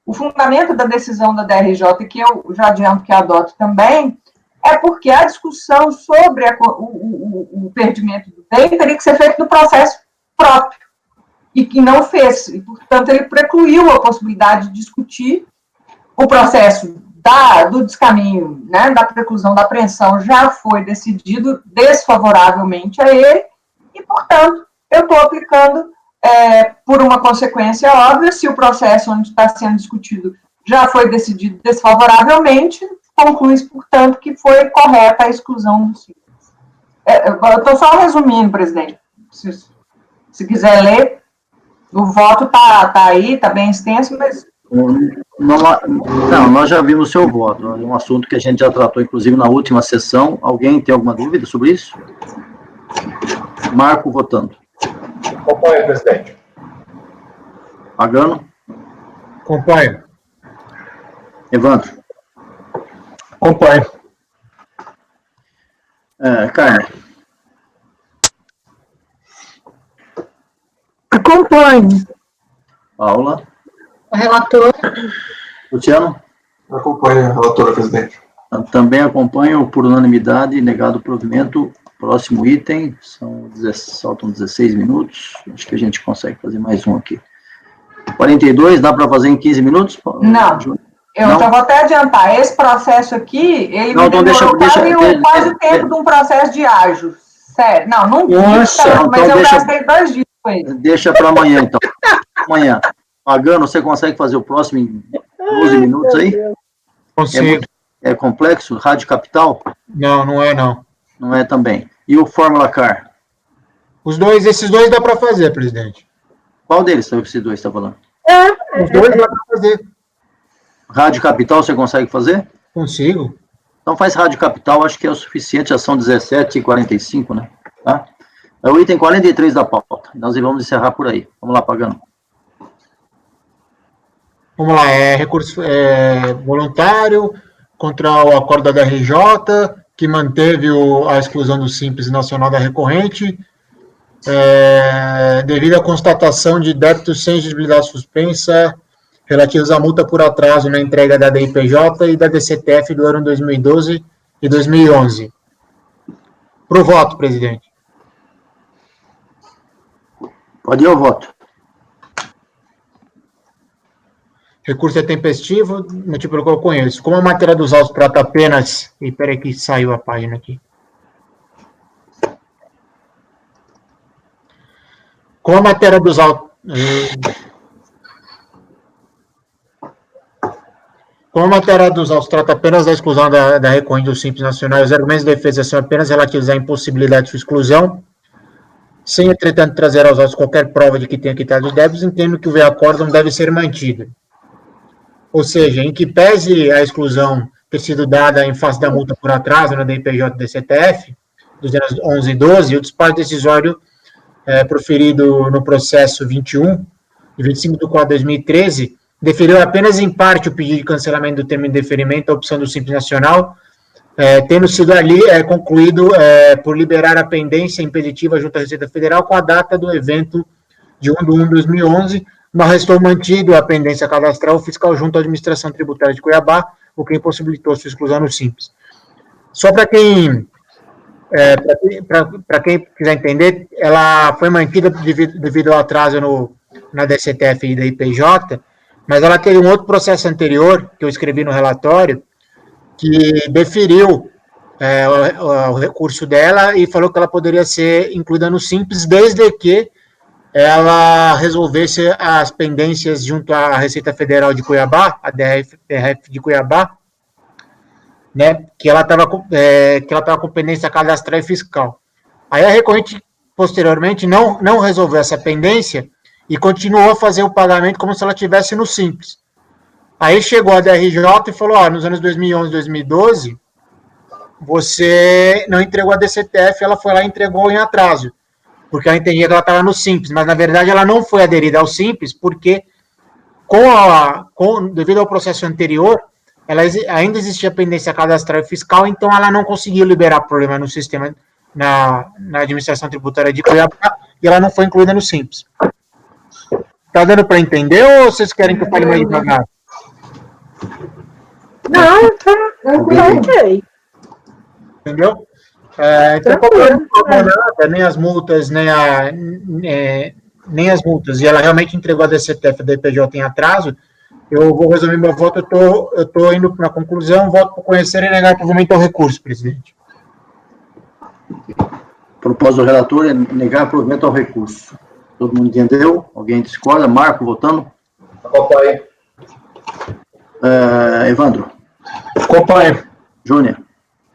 Speaker 5: o fundamento da decisão da DRJ, que eu já adianto que adoto também, é porque a discussão sobre o perdimento do bem teria que ser feito no processo próprio, e que não fez, e, portanto, ele precluiu a possibilidade de discutir o processo do descaminho, né, da preclusão da apreensão, já foi decidido desfavoravelmente a ele, e, portanto, eu estou aplicando por uma consequência óbvia, se o processo onde está sendo discutido já foi decidido desfavoravelmente, conclui-se, portanto, que foi correta a exclusão do simples. Eu estou só resumindo, presidente. Se quiser ler, o voto está aí, está bem extenso, mas...
Speaker 1: Não, nós já vimos o seu voto. É um assunto que a gente já tratou, inclusive, na última sessão. Alguém tem alguma dúvida sobre isso? Marco votando.
Speaker 6: Acompanho, presidente.
Speaker 1: Pagano?
Speaker 7: Acompanho.
Speaker 1: Evandro?
Speaker 4: Acompanho.
Speaker 1: Carmen?
Speaker 8: Acompanho.
Speaker 1: Paula?
Speaker 2: O relator.
Speaker 1: Luciano?
Speaker 3: Acompanho a relatora, presidente.
Speaker 1: Também acompanho por unanimidade, negado o provimento. Próximo item, faltam 16 minutos. Acho que a gente consegue fazer mais um aqui. 42, dá para fazer em 15 minutos?
Speaker 5: Não. Eu já vou até adiantar. Esse processo aqui, ele me demorou quase o tempo de um processo de ágio. Sério. Não
Speaker 1: Nossa,
Speaker 5: mas eu gastei 2 dias com ele.
Speaker 1: Deixa para amanhã, então. Amanhã. Pagano, você consegue fazer o próximo em 12 minutos aí?
Speaker 7: Consigo.
Speaker 1: É complexo? Rádio Capital?
Speaker 7: Não, não é, não.
Speaker 1: Não é também. E o Fórmula Car?
Speaker 7: Esses dois dá para fazer, presidente.
Speaker 1: Qual deles são esses dois, está falando?
Speaker 7: Os dois dá para fazer.
Speaker 1: Rádio Capital você consegue fazer?
Speaker 7: Consigo.
Speaker 1: Então faz Rádio Capital, acho que é o suficiente, já são 17h45, né? Tá? É o item 43 da pauta. Nós vamos encerrar por aí. Vamos lá, Pagano.
Speaker 7: Vamos lá, recurso voluntário contra o acordo da RJ, que manteve a exclusão do Simples Nacional da recorrente, devido à constatação de débitos sem exigibilidade suspensa, relativos à multa por atraso na entrega da DIPJ e da DCTF do ano 2012 e 2011. Pro voto, presidente.
Speaker 1: Pode ir ao voto.
Speaker 7: Recurso é tempestivo, motivo pelo qual eu conheço. Como a matéria dos autos trata apenas... Espera aí que saiu a página aqui. Como a matéria dos autos... Como a matéria dos autos trata apenas da exclusão da recorrente do Simples Nacional, os argumentos de defesa são apenas relativos à impossibilidade de sua exclusão, sem, entretanto, trazer aos autos qualquer prova de que tenha quitado os débitos, entendo que o acórdão deve ser mantido. Ou seja, em que pese a exclusão ter sido dada em face da multa por atraso na DIPJ e DCTF, dos anos 11 e 12, o despacho decisório proferido no processo 21, de 25 de 4 de 2013, deferiu apenas em parte o pedido de cancelamento do termo de deferimento à opção do Simples Nacional, tendo sido ali concluído por liberar a pendência impeditiva junto à Receita Federal com a data do evento de 1 de 1 de 2011, mas restou mantido a pendência cadastral fiscal junto à Administração Tributária de Cuiabá, o que impossibilitou sua exclusão no Simples. Só para quem quiser entender, ela foi mantida devido ao atraso na DCTF e da IPJ, mas ela teve um outro processo anterior, que eu escrevi no relatório, que deferiu o recurso dela e falou que ela poderia ser incluída no Simples, desde que ela resolvesse as pendências junto à Receita Federal de Cuiabá, a DRF de Cuiabá, né, que ela estava com pendência cadastral e fiscal. Aí a recorrente, posteriormente, não resolveu essa pendência e continuou a fazer o pagamento como se ela estivesse no Simples. Aí chegou a DRJ e falou, nos anos 2011 e 2012, você não entregou a DCTF, ela foi lá e entregou em atraso, porque ela entendia que ela estava no Simples, mas na verdade ela não foi aderida ao Simples, porque devido ao processo anterior, ainda existia pendência cadastral e fiscal, então ela não conseguiu liberar problema no sistema, na administração tributária de Cuiabá, e ela não foi incluída no Simples. Tá dando para entender ou vocês querem que eu fale mais devagar?
Speaker 8: Não, ok.
Speaker 7: Entendeu? Então, nem as multas, nem as multas, e ela realmente entregou a DCTF da IPJ em atraso, eu vou resumir meu voto, eu estou indo na conclusão, voto por conhecer e negar provimento ao recurso, presidente.
Speaker 1: Propósito do relator é negar provimento ao recurso. Todo mundo entendeu? Alguém discorda? Marco, votando?
Speaker 6: Acompanho.
Speaker 1: Evandro?
Speaker 4: Acompanho.
Speaker 1: Júnior?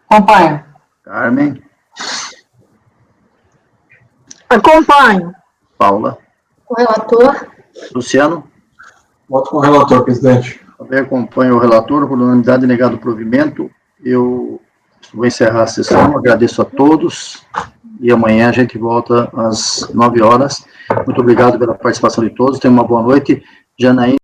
Speaker 5: Acompanho.
Speaker 1: Carmen?
Speaker 8: Acompanho.
Speaker 1: Paula?
Speaker 2: O relator.
Speaker 1: Luciano?
Speaker 3: Voto com o relator, presidente.
Speaker 1: Também acompanho o relator, por unanimidade negado o provimento. Eu vou encerrar a sessão, agradeço a todos, e amanhã a gente volta às 9 horas. Muito obrigado pela participação de todos, tenham uma boa noite. Janaína.